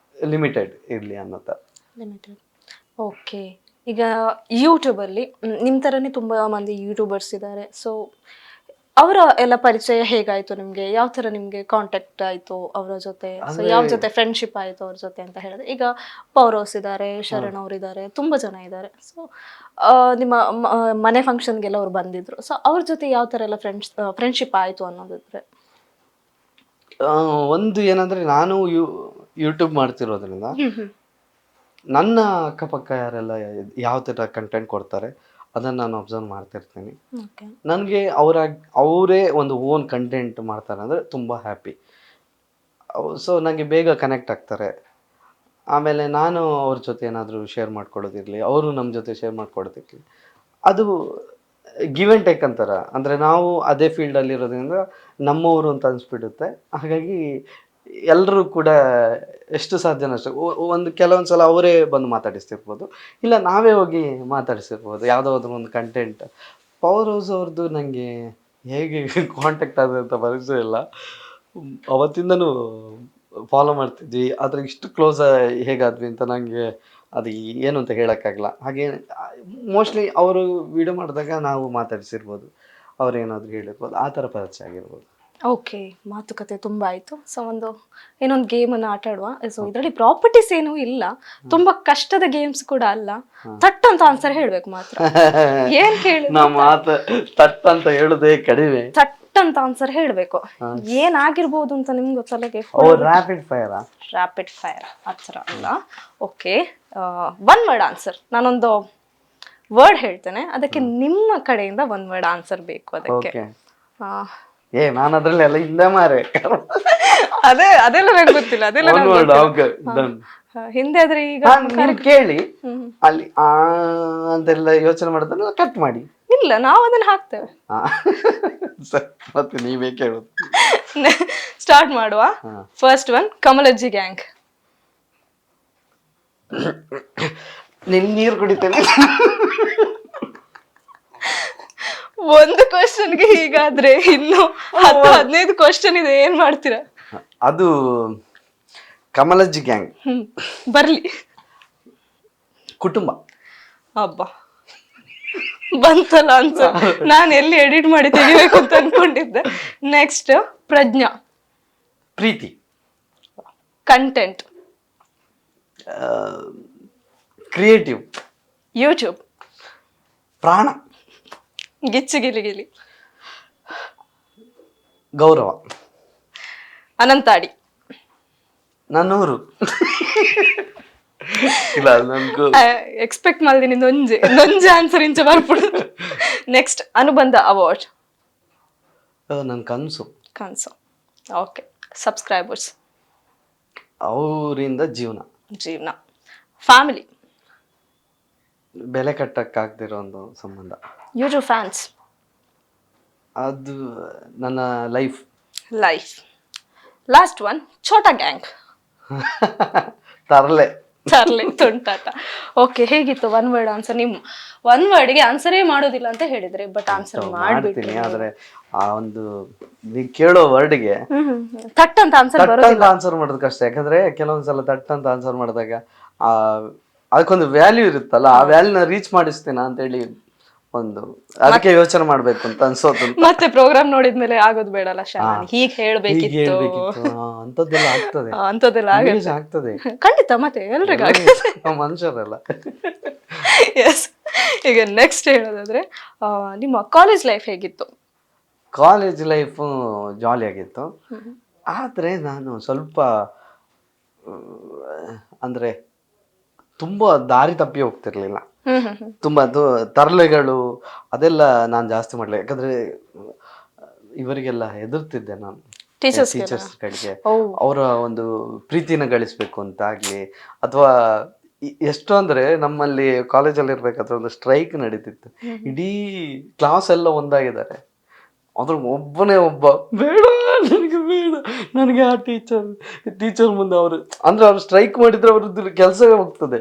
ಲಿಮಿಟೆಡ್ ಇರಲಿ ಅನ್ನೋ ಥರ. ಲಿಮಿಟೆಡ್. ಓಕೆ. ಈಗ ಯೂಟ್ಯೂಬಲ್ಲಿ ನಿಮ್ಮ ಥರನೇ ತುಂಬ ಮಂದಿ ಯೂಟ್ಯೂಬರ್ಸ್ ಇದ್ದಾರೆ. ಸೊ ಅವರ ಎಲ್ಲ ಪರಿಚಯ ಹೇಗಾಯಿತು ನಿಮಗೆ? ಯಾವ ಥರ ನಿಮಗೆ ಕಾಂಟ್ಯಾಕ್ಟ್ ಆಯಿತು ಅವರ ಜೊತೆ? ಸೊ ಯಾವ ಜೊತೆ ಫ್ರೆಂಡ್ಶಿಪ್ ಆಯಿತು ಅವ್ರ ಜೊತೆ ಅಂತ ಹೇಳಿದ್ರೆ, ಈಗ ಪೌರೋಸ್ ಇದ್ದಾರೆ, ಶರಣ್ ಅವ್ರು ಇದ್ದಾರೆ, ತುಂಬ ಜನ ಇದ್ದಾರೆ. ಸೊ ನಿಮ್ಮ ಮನೆ ಫಂಕ್ಷನ್ಗೆಲ್ಲ ಅವ್ರು ಬಂದಿದ್ರು. ಸೊ ಅವ್ರ ಜೊತೆ ಯಾವ ಥರ ಎಲ್ಲ ಫ್ರೆಂಡ್ಶಿಪ್ ಆಯಿತು ಅನ್ನೋದಿದ್ರೆ? ಒಂದು ಏನಂದರೆ, ನಾನು ಯೂಟ್ಯೂಬ್ ಮಾಡ್ತಿರೋದ್ರಿಂದ ನನ್ನ ಅಕ್ಕಪಕ್ಕ ಯಾರೆಲ್ಲ ಯಾವ ಥರ ಕಂಟೆಂಟ್ ಕೊಡ್ತಾರೆ ಅದನ್ನು ನಾನು ಅಬ್ಸರ್ವ್ ಮಾಡ್ತಿರ್ತೀನಿ. ನನಗೆ ಅವರೇ ಒಂದು ಓನ್ ಕಂಟೆಂಟ್ ಮಾಡ್ತಾರೆ ಅಂದರೆ ತುಂಬ ಹ್ಯಾಪಿ. ಸೊ ನನಗೆ ಬೇಗ ಕನೆಕ್ಟ್ ಆಗ್ತಾರೆ. ಆಮೇಲೆ ನಾನು ಅವ್ರ ಜೊತೆ ಏನಾದರೂ ಶೇರ್ ಮಾಡ್ಕೊಳ್ಳೋದಿರಲಿ, ಅವರು ನಮ್ಮ ಜೊತೆ ಶೇರ್ ಮಾಡ್ಕೊಡೋದಿರಲಿ, ಅದು ಗಿವ್ ಆ್ಯಂಡ್ ಟೇಕ್ ಅಂತಾರ. ಅಂದರೆ ನಾವು ಅದೇ ಫೀಲ್ಡಲ್ಲಿ ಇರೋದ್ರಿಂದ ನಮ್ಮವರು ಅಂತ ಅನಿಸ್ಬಿಡುತ್ತೆ. ಹಾಗಾಗಿ ಎಲ್ಲರೂ ಕೂಡ ಎಷ್ಟು ಸಾಧ್ಯನೋ ಅಷ್ಟು ಕೆಲವೊಂದು ಸಲ ಅವರೇ ಬಂದು ಮಾತಾಡಿಸ್ತಿರ್ಬೋದು, ಇಲ್ಲ ನಾವೇ ಹೋಗಿ ಮಾತಾಡಿಸಿರ್ಬೋದು ಯಾವುದಾದ್ರೂ ಒಂದು ಕಂಟೆಂಟ್. ಪವರ್ ಹೌಸ್ ಅವ್ರದ್ದು ನನಗೆ ಹೇಗೆ ಕಾಂಟ್ಯಾಕ್ಟ್ ಆದ ಅಂತ ಪರಿಚಯ ಇಲ್ಲ, ಅವತ್ತಿಂದನೂ ಫಾಲೋ ಮಾಡ್ತಿದ್ವಿ. ಆದರೆ ಇಷ್ಟು ಕ್ಲೋಸ್ ಹೇಗಾದ್ವಿ ಅಂತ ನನಗೆ ಅದು ಏನು ಅಂತ ಹೇಳೋಕ್ಕಾಗಲ್ಲ. ಹಾಗೆ ಮೋಸ್ಟ್ಲಿ ಅವರು ವಿಡಿಯೋ ಮಾಡಿದಾಗ ನಾವು ಮಾತಾಡಿಸಿರ್ಬೋದು, ಅವ್ರು ಏನಾದರೂ ಹೇಳಿರ್ಬೋದು, ಆ ಥರ ಪರಿಚಯ ಆಗಿರ್ಬೋದು. ಓಕೆ, ಮಾತುಕತೆ ತುಂಬ ಆಯಿತು. ಸೊ ಇನ್ನೊಂದು ಗೇಮನ್ನು ಆಟ ಆಡುವ. ಸೊ ಇದರಲ್ಲಿ ಪ್ರಾಪರ್ಟೀಸ್ ಏನೂ ಇಲ್ಲ, ತುಂಬ ಕಷ್ಟದ ಗೇಮ್ಸ್ ಕೂಡ ಅಲ್ಲ. ತಟ್ ಅಂತ ಆನ್ಸರ್ ಹೇಳಬೇಕು ಮಾತ್ರ. ಏನ್ ಕೇಳಿ ನಾ ತಟ್ ಅಂತ ಹೇಳುದೇ ಕಡಿಮೆ, ತಟ್ ಅಂತ ಆನ್ಸರ್ ಹೇಳಬೇಕು. ಏನಾಗಿರ್ಬೋದು ಅಂತ ನಿಮ್ಗೆ ಗೊತ್ತಲ್ಲಗೆ? Rapid fire. ರ್ಯಾಪಿಡ್ ಫೈರ್ ಆ ಥರ ಅಲ್ಲ. Okay, one word answer. ನಾನೊಂದು ವರ್ಡ್ ಹೇಳ್ತೇನೆ, ಅದಕ್ಕೆ ನಿಮ್ಮ ಕಡೆಯಿಂದ ಒನ್ ವರ್ಡ್ ಆನ್ಸರ್ ಬೇಕು. ಅದಕ್ಕೆ ನಾನು ಅದ್ರಲ್ಲಿ ಎಲ್ಲ ಇಲ್ಲ ಮಾರೆ, ಅದೆಲ್ಲ ನಂಗೆ ಗೊತ್ತಿಲ್ಲ. ಹಿಂದೆ ಆದ್ರೆ ಈಗ ಕೇಳಿ ಅಲ್ಲಿ ಅಂತೆಲ್ಲ ಯೋಚನೆ ಮಾಡಿದ್ರೆ ಕಟ್ ಮಾಡಿ. ಇಲ್ಲ, ನಾವು ಅದನ್ನ ಹಾಕ್ತೇವೆ. ಮತ್ತೆ ನೀವೇ ಕೇಳೋದು. ಸ್ಟಾರ್ಟ್ ಮಾಡುವ. ಫಸ್ಟ್ ಒನ್, ಕಮಲಜ್ಜಿ ಗ್ಯಾಂಗ್. ನಿನ್ ನೀರು ಕುಡಿತೇನೆ. ಒಂದು ಕ್ವಶನ್ಗೆ ಹೀಗಾದ್ರೆ ಇನ್ನು 10-15 ಕ್ವಶನ್ ಇದೆ, ಏನ್ ಮಾಡ್ತೀರಾ? ಅದು ಕಮಲಜ್ಜಿ ಗ್ಯಾಂಗ್ ಬರ್ಲಿ. ಕುಟುಂಬ. ಹಬ್ಬ ಬಂತಲ್ಲ ಅನ್ಸ, ನಾನು ಎಲ್ಲಿ ಎಡಿಟ್ ಮಾಡಿ ತೆಗಿಬೇಕು ಅಂತ ಅನ್ಕೊಂಡಿದ್ದೆ. ನೆಕ್ಸ್ಟ್, ಪ್ರಜ್ಞಾ. ಪ್ರೀತಿ. ಕಂಟೆಂಟ್. ಕ್ರಿಯೇಟಿವ್. ಯೂಟ್ಯೂಬ್. ಪ್ರಾಣ. ಗಿಚ್ಚು ಗಿಲಿ ಗಿಲಿ. ಗೌರವ. ಅನಂತಾಡಿ. ನನ್ನೂರು. ಇಲ್ಲ, ನನಗೂ ಎಕ್ಸ್ಪೆಕ್ಟ್ ಮಾಡಿದೀನಿ ನೊಂಜೆ ಆನ್ಸರ್ ಇಂಚ ಬರ್ಬಿಡು. ನೆಕ್ಸ್ಟ್, ಅನುಬಂಧ ಅವಾರ್ಡ್. ನನ್ನ ಕನಸು. ಓಕೆ. ಸಬ್ಸ್ಕ್ರೈಬರ್ಸ್. ಅವರಿಂದ ಜೀವನ. ಫ್ಯಾಮಿಲಿ. ಬೆಲೆ ಕಟ್ಟಕ್ಕಾಗ್ದಿರೋ ಒಂದು ಸಂಬಂಧ. YouTube fans. ಅದು ನನ್ನ ಲೈಫ್. ಲಾಸ್ಟ್ ಒನ್, ಛೋಟಾ ಗ್ಯಾಂಗ್. ತರಲೆ ತುಂಟಾಟ. ಓಕೆ, ಹೇಗಿತ್ತು ಒನ್ ವರ್ಡ್ ಆನ್ಸರ್? ನಿಮ್ ಒನ್ ವರ್ಡ್ಗೆ ಆನ್ಸರೇ ಮಾಡೋದಿಲ್ಲ ಅಂತ ಹೇಳಿದ್ರೆ, ಬಟ್ ಆನ್ಸರ್ ಮಾಡ್ಬಿಡ್ತೀನಿ. ಆದ್ರೆ ಆ ಒಂದು ನೀವು ಕೇಳೋ ವರ್ಡ್ಗೆ ತಟ್ ಅಂತ ಆನ್ಸರ್ ಮಾಡೋದು ಕಷ್ಟ. ಯಾಕಂದ್ರೆ ಕೆಲವೊಂದ್ಸಲ ತಟ್ ಅಂತ ಆನ್ಸರ್ ಮಾಡಿದಾಗ ಅದಕ್ಕೊಂದು ವ್ಯಾಲ್ಯೂ ಇರುತ್ತಲ್ಲ, ಆ ವ್ಯಾಲ್ಯೂನ ರೀಚ್ ಮಾಡಿಸ್ತೀನ ಅಂತ ಹೇಳಿ ಒಂದು ಅದಕ್ಕೆ ಯೋಚನೆ ಮಾಡ್ಬೇಕು ಅಂತ ಅನ್ಸೋದು. ಮತ್ತೆ ಪ್ರೋಗ್ರಾಮ್ ನೋಡಿದ್ಮೇಲೆ ಆಗೋದು ಬೇಡಲ್ಲ, ಹೀಗೆ ಹೇಳ್ಬೇಕಿತ್ತು. ಅಂತದೆಲ್ಲ ಆಗ್ತದೆ ಖಂಡಿತ, ಮತ್ತೆ ಎಲ್ರಿಗೂ ಮನುಷ್ಯರಲ್ಲ. ಎಸ್. ಈಗ ನೆಕ್ಸ್ಟ್ ಹೇಳೋದಾದ್ರೆ, ನಿಮ್ಮ ಕಾಲೇಜ್ ಲೈಫ್ ಹೇಗಿತ್ತು? ಕಾಲೇಜ್ ಲೈಫ್ ಜಾಲಿ ಆಗಿತ್ತು. ಆದ್ರೆ ನಾನು ಸ್ವಲ್ಪ ಅಂದ್ರೆ ತುಂಬಾ ದಾರಿ ತಪ್ಪಿ ಹೋಗ್ತಿರ್ಲಿಲ್ಲ. ತುಂಬಾ ತರಲೆಗಳು ಅದೆಲ್ಲ ನಾನು ಜಾಸ್ತಿ ಮಾಡ್ಲಿಲ್ಲ. ಯಾಕಂದ್ರೆ ಇವರಿಗೆಲ್ಲ ಹೆದರ್ತಿದ್ದೆ ನಾನು, ಟೀಚರ್ಸ್ ಕಡೆಗೆ. ಅವರ ಒಂದು ಪ್ರೀತಿನ ಗಳಿಸ್ಬೇಕು ಅಂತ ಆಗ್ಲಿ, ಅಥವಾ ಎಷ್ಟು ಅಂದ್ರೆ ನಮ್ಮಲ್ಲಿ ಕಾಲೇಜಲ್ಲಿ ಇರ್ಬೇಕಾದ್ರೆ ಒಂದು ಸ್ಟ್ರೈಕ್ ನಡೀತಿತ್ತು. ಇಡೀ ಕ್ಲಾಸ್ ಎಲ್ಲ ಒಂದಾಗಿದ್ದಾರೆ, ಅದ್ರ ಒಬ್ಬನೇ ಒಬ್ಬ ಬೇಡ ನನಗೆ ಆ ಟೀಚರ್ ಮುಂದೆ ಅವರು ಅಂದ್ರೆ ಅವ್ರು ಸ್ಟ್ರೈಕ್ ಮಾಡಿದ್ರೆ ಅವ್ರದ್ದು ಕೆಲಸವೇ ಹೋಗ್ತದೆ.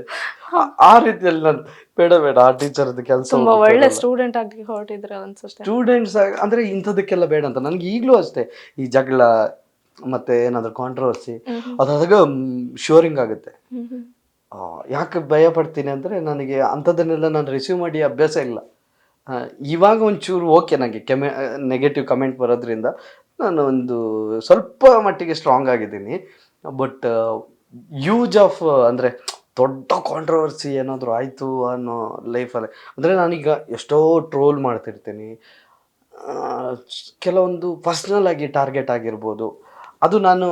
ಆ ರೀತಿಯಲ್ಲಿ ನಾನು ಬೇಡ ಆ ಟೀಚರ್ ಕೆಲಸ. ತುಂಬಾ ಒಳ್ಳೆ ಸ್ಟೂಡೆಂಟ್ ಆಗಿ ಹೊರಟಿದ್ರೆ ಅನ್ಸುತ್ತೆ. ಸ್ಟೂಡೆಂಟ್ಸ್ ಅಂದ್ರೆ ಇಂಥದಕ್ಕೆಲ್ಲ ಬೇಡ ಅಂತ. ನನ್ಗೆ ಈಗಲೂ ಅಷ್ಟೇ ಈ ಜಗಳ ಮತ್ತೆ ಏನಾದರೂ ಕಾಂಟ್ರವರ್ಸಿ ಅದಾದಾಗ ಶೋರಿಂಗ್ ಆಗುತ್ತೆ. ಯಾಕೆ ಭಯ ಪಡ್ತೀನಿ ಅಂದರೆ ನನಗೆ ಅಂಥದ್ದನ್ನೆಲ್ಲ ನಾನು ರಿಸೀವ್ ಮಾಡಿ ಅಭ್ಯಾಸ ಇಲ್ಲ. ಇವಾಗ ಒಂಚೂರು ಓಕೆ ನನಗೆ ನೆಗೆಟಿವ್ ಕಮೆಂಟ್ ಬರೋದ್ರಿಂದ ನಾನು ಒಂದು ಸ್ವಲ್ಪ ಮಟ್ಟಿಗೆ ಸ್ಟ್ರಾಂಗ್ ಆಗಿದ್ದೀನಿ. ಬಟ್ ಯೂಸ್ ಆಫ್ ಅಂದರೆ ದೊಡ್ಡ ಕಾಂಟ್ರವರ್ಸಿ ಏನಾದರೂ ಆಯಿತು ಅನ್ನೋ ಲೈಫಲ್ಲಿ ಅಂದರೆ ನಾನೀಗ ಎಷ್ಟೋ ಟ್ರೋಲ್ ಮಾಡ್ತಿರ್ತೀನಿ. ಕೆಲವೊಂದು ಪರ್ಸ್ನಲ್ ಆಗಿ ಟಾರ್ಗೆಟ್ ಆಗಿರ್ಬೋದು, ಅದು ನಾನು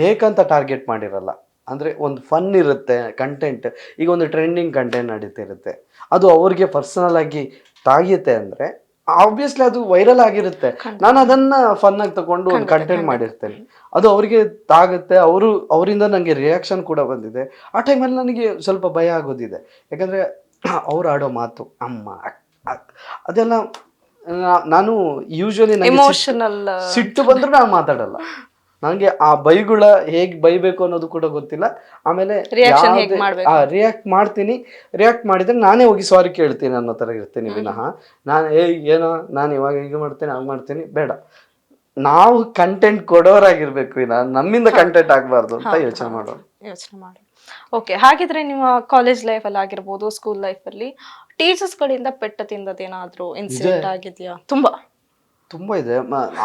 ಬೇಕಂತ ಟಾರ್ಗೆಟ್ ಮಾಡಿರಲ್ಲ. ಅಂದರೆ ಒಂದು ಫನ್ ಇರುತ್ತೆ ಕಂಟೆಂಟ್. ಈಗ ಒಂದು ಟ್ರೆಂಡಿಂಗ್ ಕಂಟೆಂಟ್ ನಡೀತಿರುತ್ತೆ, ಅದು ಅವ್ರಿಗೆ ಪರ್ಸನಲ್ ಆಗಿ ತಾಗಿಯುತ್ತೆ ಅಂದರೆ ಆಬ್ವಿಯಸ್ಲಿ ಅದು ವೈರಲ್ ಆಗಿರುತ್ತೆ. ನಾನು ಅದನ್ನು ಫನ್ನಾಗಿ ತಗೊಂಡು ಒಂದು ಕಂಟೆಂಟ್ ಮಾಡಿರ್ತೇನೆ, ಅದು ಅವರಿಗೆ ತಾಗುತ್ತೆ. ಅವರಿಂದ ನನಗೆ ರಿಯಾಕ್ಷನ್ ಕೂಡ ಬಂದಿದೆ. ಆ ಟೈಮಲ್ಲಿ ನನಗೆ ಸ್ವಲ್ಪ ಭಯ ಆಗೋದಿದೆ. ಯಾಕಂದರೆ ಅವ್ರು ಆಡೋ ಮಾತು ಅಮ್ಮ ಅದೆಲ್ಲ ನಾನು ಯೂಶ್ವಲಿ ಎಮೋಷನಲ್ ಸಿಟ್ಟು ಬಂದರೂ ನಾನು ಮಾತಾಡಲ್ಲ. ನನಗೆ ಆ ಬೈಗುಳ ಹೇಗೆ ಬೈಬೇಕು ಅನ್ನೋದು ಕೂಡ ಗೊತ್ತಿಲ್ಲ. ಆಮೇಲೆ ರಿಯಾಕ್ಟ್ ಮಾಡ್ತೀನಿ. ರಿಯಾಕ್ಟ್ ಮಾಡಿದ್ರೆ ನಾನೇ ಹೋಗಿ ಸಾರಿ ಕೇಳ್ತೀನಿ ಅನ್ನೋ ಥರ ಇರ್ತೀನಿ ವಿನಃ ನಾನು ಏನೋ ನಾನು ಇವಾಗ ಹೀಗೆ ಮಾಡ್ತೇನೆ ಹಾಗೆ ಮಾಡ್ತೀನಿ ಬೇಡ. ನಾವು ಕಂಟೆಂಟ್ ಕೊಡೋರಾಗಿರ್ಬೇಕು, ನಮ್ಮಿಂದ ಕಂಟೆಂಟ್ ಆಗಬಾರ್ದು ಅಂತ ಯೋಚನೆ ಮಾಡಿ. ಓಕೆ, ಹಾಗಿದ್ರೆ ನಿಮ್ಮ ಕಾಲೇಜ್ ಲೈಫಲ್ಲಿ ಆಗಿರ್ಬೋದು, ಸ್ಕೂಲ್ ಲೈಫಲ್ಲಿ ಟೀಚರ್ಸ್ಗಳಿಂದ ಪೆಟ್ಟ ತಿಂದದೇನಾದರೂ ಇನ್ಸಿಡೆಂಟ್ ಆಗಿದೆಯಾ? ತುಂಬ ಇದೆ.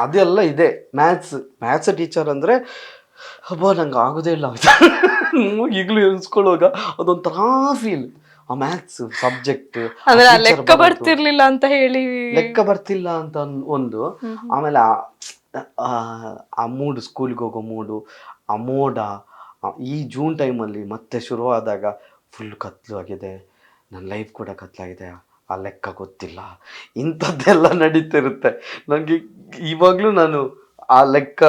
ಅದೆಲ್ಲ ಇದೆ. ಮ್ಯಾಥ್ಸ್ ಟೀಚರ್ ಅಂದರೆ ಹಬ್ಬ ನಂಗೆ ಆಗೋದೇ ಇಲ್ಲ ಈಗಲೂ ಎನ್ಸ್ಕೊಳ್ಳುವಾಗ ಅದೊಂಥರ ಫೀಲ್. ಆ ಮ್ಯಾಥ್ಸ್ ಸಬ್ಜೆಕ್ಟ್ ಲೆಕ್ಕ ಬರ್ತಿರ್ಲಿಲ್ಲ ಅಂತ ಹೇಳಿ ಲೆಕ್ಕ ಬರ್ತಿಲ್ಲ ಅಂತ ಒಂದು. ಆಮೇಲೆ ಆ ಮೂಡು, ಸ್ಕೂಲ್ಗೆ ಹೋಗೋ ಮೂಡು, ಆ ಮೋಡ, ಈ ಜೂನ್ ಟೈಮಲ್ಲಿ ಮತ್ತೆ ಶುರುವಾದಾಗ ಫುಲ್ ಕತ್ಲು ಆಗಿದೆ, ನನ್ನ ಲೈಫ್ ಕೂಡ ಕತ್ಲಾಗಿದೆ, ಆ ಲೆಕ್ಕ ಗೊತ್ತಿಲ್ಲ, ಇಂಥದ್ದೆಲ್ಲ ನಡೀತಿರುತ್ತೆ. ನನಗೆ ಇವಾಗಲೂ ನಾನು ಆ ಲೆಕ್ಕ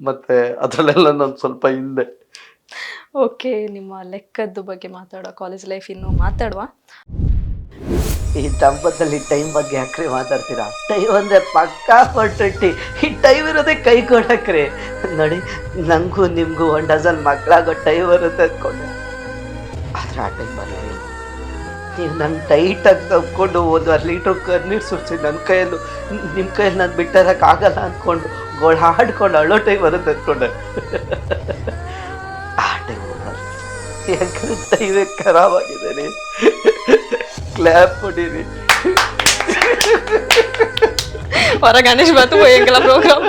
ಮತ್ತು ಅದರಲ್ಲೆಲ್ಲ ನಾನು ಸ್ವಲ್ಪ ಹಿಂದೆ. ಓಕೆ, ನಿಮ್ಮ ಲೆಕ್ಕದ ಬಗ್ಗೆ ಮಾತಾಡೋ, ಕಾಲೇಜ್ ಲೈಫ್ ಇನ್ನೂ ಮಾತಾಡುವ. ಈ ದಂಪದಲ್ಲಿ ಟೈಮ್ ಬಗ್ಗೆ ಯಾಕ್ರಿ ಮಾತಾಡ್ತೀರಾ? ಟೈಮ್ ಅಂದರೆ ಪಕ್ಕಾ ಕೊಟ್ಟಿಟ್ಟಿ. ಈ ಟೈಮ್ ಇರೋದೇ ಕೈ ಕೊಡಕ್ರಿ. ನೋಡಿ, ನನಗೂ ನಿಮಗೂ 1 ಡಜನ್ ಮಕ್ಕಳಾಗೋ ಟೈಮ್ ಬರುತ್ತೆ ಅಂದ್ಕೊಂಡೆ. ಆದರೆ ಆ ಟೈಮ್ ಬರಲಿ. ನೀವು ನನ್ನ ಟೈಟಾಗಿ ತಗೊಂಡು 1 ಲೀಟ್ರ್ ಕಣ್ಣೀರು ಸುರಿಸಿ ನನ್ನ ಕೈಯಲ್ಲೂ ನಿಮ್ಮ ಕೈಯಲ್ಲಿ ನಾನು ಬಿಟ್ಟಿರೋಕ್ಕಾಗಲ್ಲ ಅಂದ್ಕೊಂಡು ಗೋಳಾಡ್ಕೊಂಡು ಅಳ್ಳೋ ಟೈಮ್ ಬರುತ್ತೆ ಅಂದ್ಕೊಂಡೆ. ಆ ಟೈಮ್ ಯಾಕಂದ್ರೆ ಟೈಮೇ ಖರಾಬ್ ಆಗಿದೆ ರೀ. ಕ್ಲಾಪ್ ಕೊಡಿರಿ. ಹೊರ ಗಣೇಶ್ ಬಾತು ಹೋಯಂಗಿಲ್ಲ ಪ್ರೋಗ್ರಾಮ್.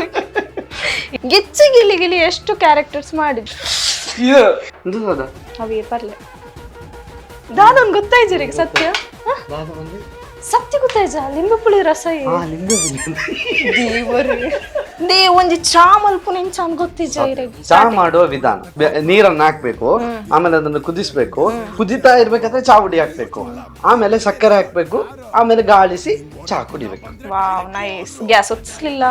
ಗಿಚ್ಚಿ ಗಿಲಿ ಎಷ್ಟು ಕ್ಯಾರೆಕ್ಟರ್ಸ್ ಮಾಡಿದ್ರು. ಅವೇ ಬರ್ಲೆ ದಾದೊಂದು ಗೊತ್ತಾಯ್ತು ಸತ್ಯ. ಸತ್ಯ ಗೊತ್ತಾಯ್ತ ಲಿಂಬು ಪುಳಿ ರಸ ಒಂಜಿ ಚಾ ಮಲ್ಪು ನಿಂಚಾನ್ ಗೊತ್ತಿಜ. ಚಾ ಮಾಡುವ ವಿಧಾನ, ನೀರನ್ನು ಹಾಕ್ಬೇಕು, ಆಮೇಲೆ ಅದನ್ನು ಕುದಿಸ್ಬೇಕು, ಕುದಿತಾ ಇರ್ಬೇಕಾದ್ರೆ ಚಾ ಪುಡಿ ಹಾಕ್ಬೇಕು, ಆಮೇಲೆ ಸಕ್ಕರೆ ಹಾಕ್ಬೇಕು, ಆಮೇಲೆ ಗಾಳಿಸಿ ಚಾ ಕುಡಿಬೇಕು. Wow, nice. ಗ್ಯಾಸ್ ಹೊತ್ತಿಸ್ಲಿಲ್ಲ.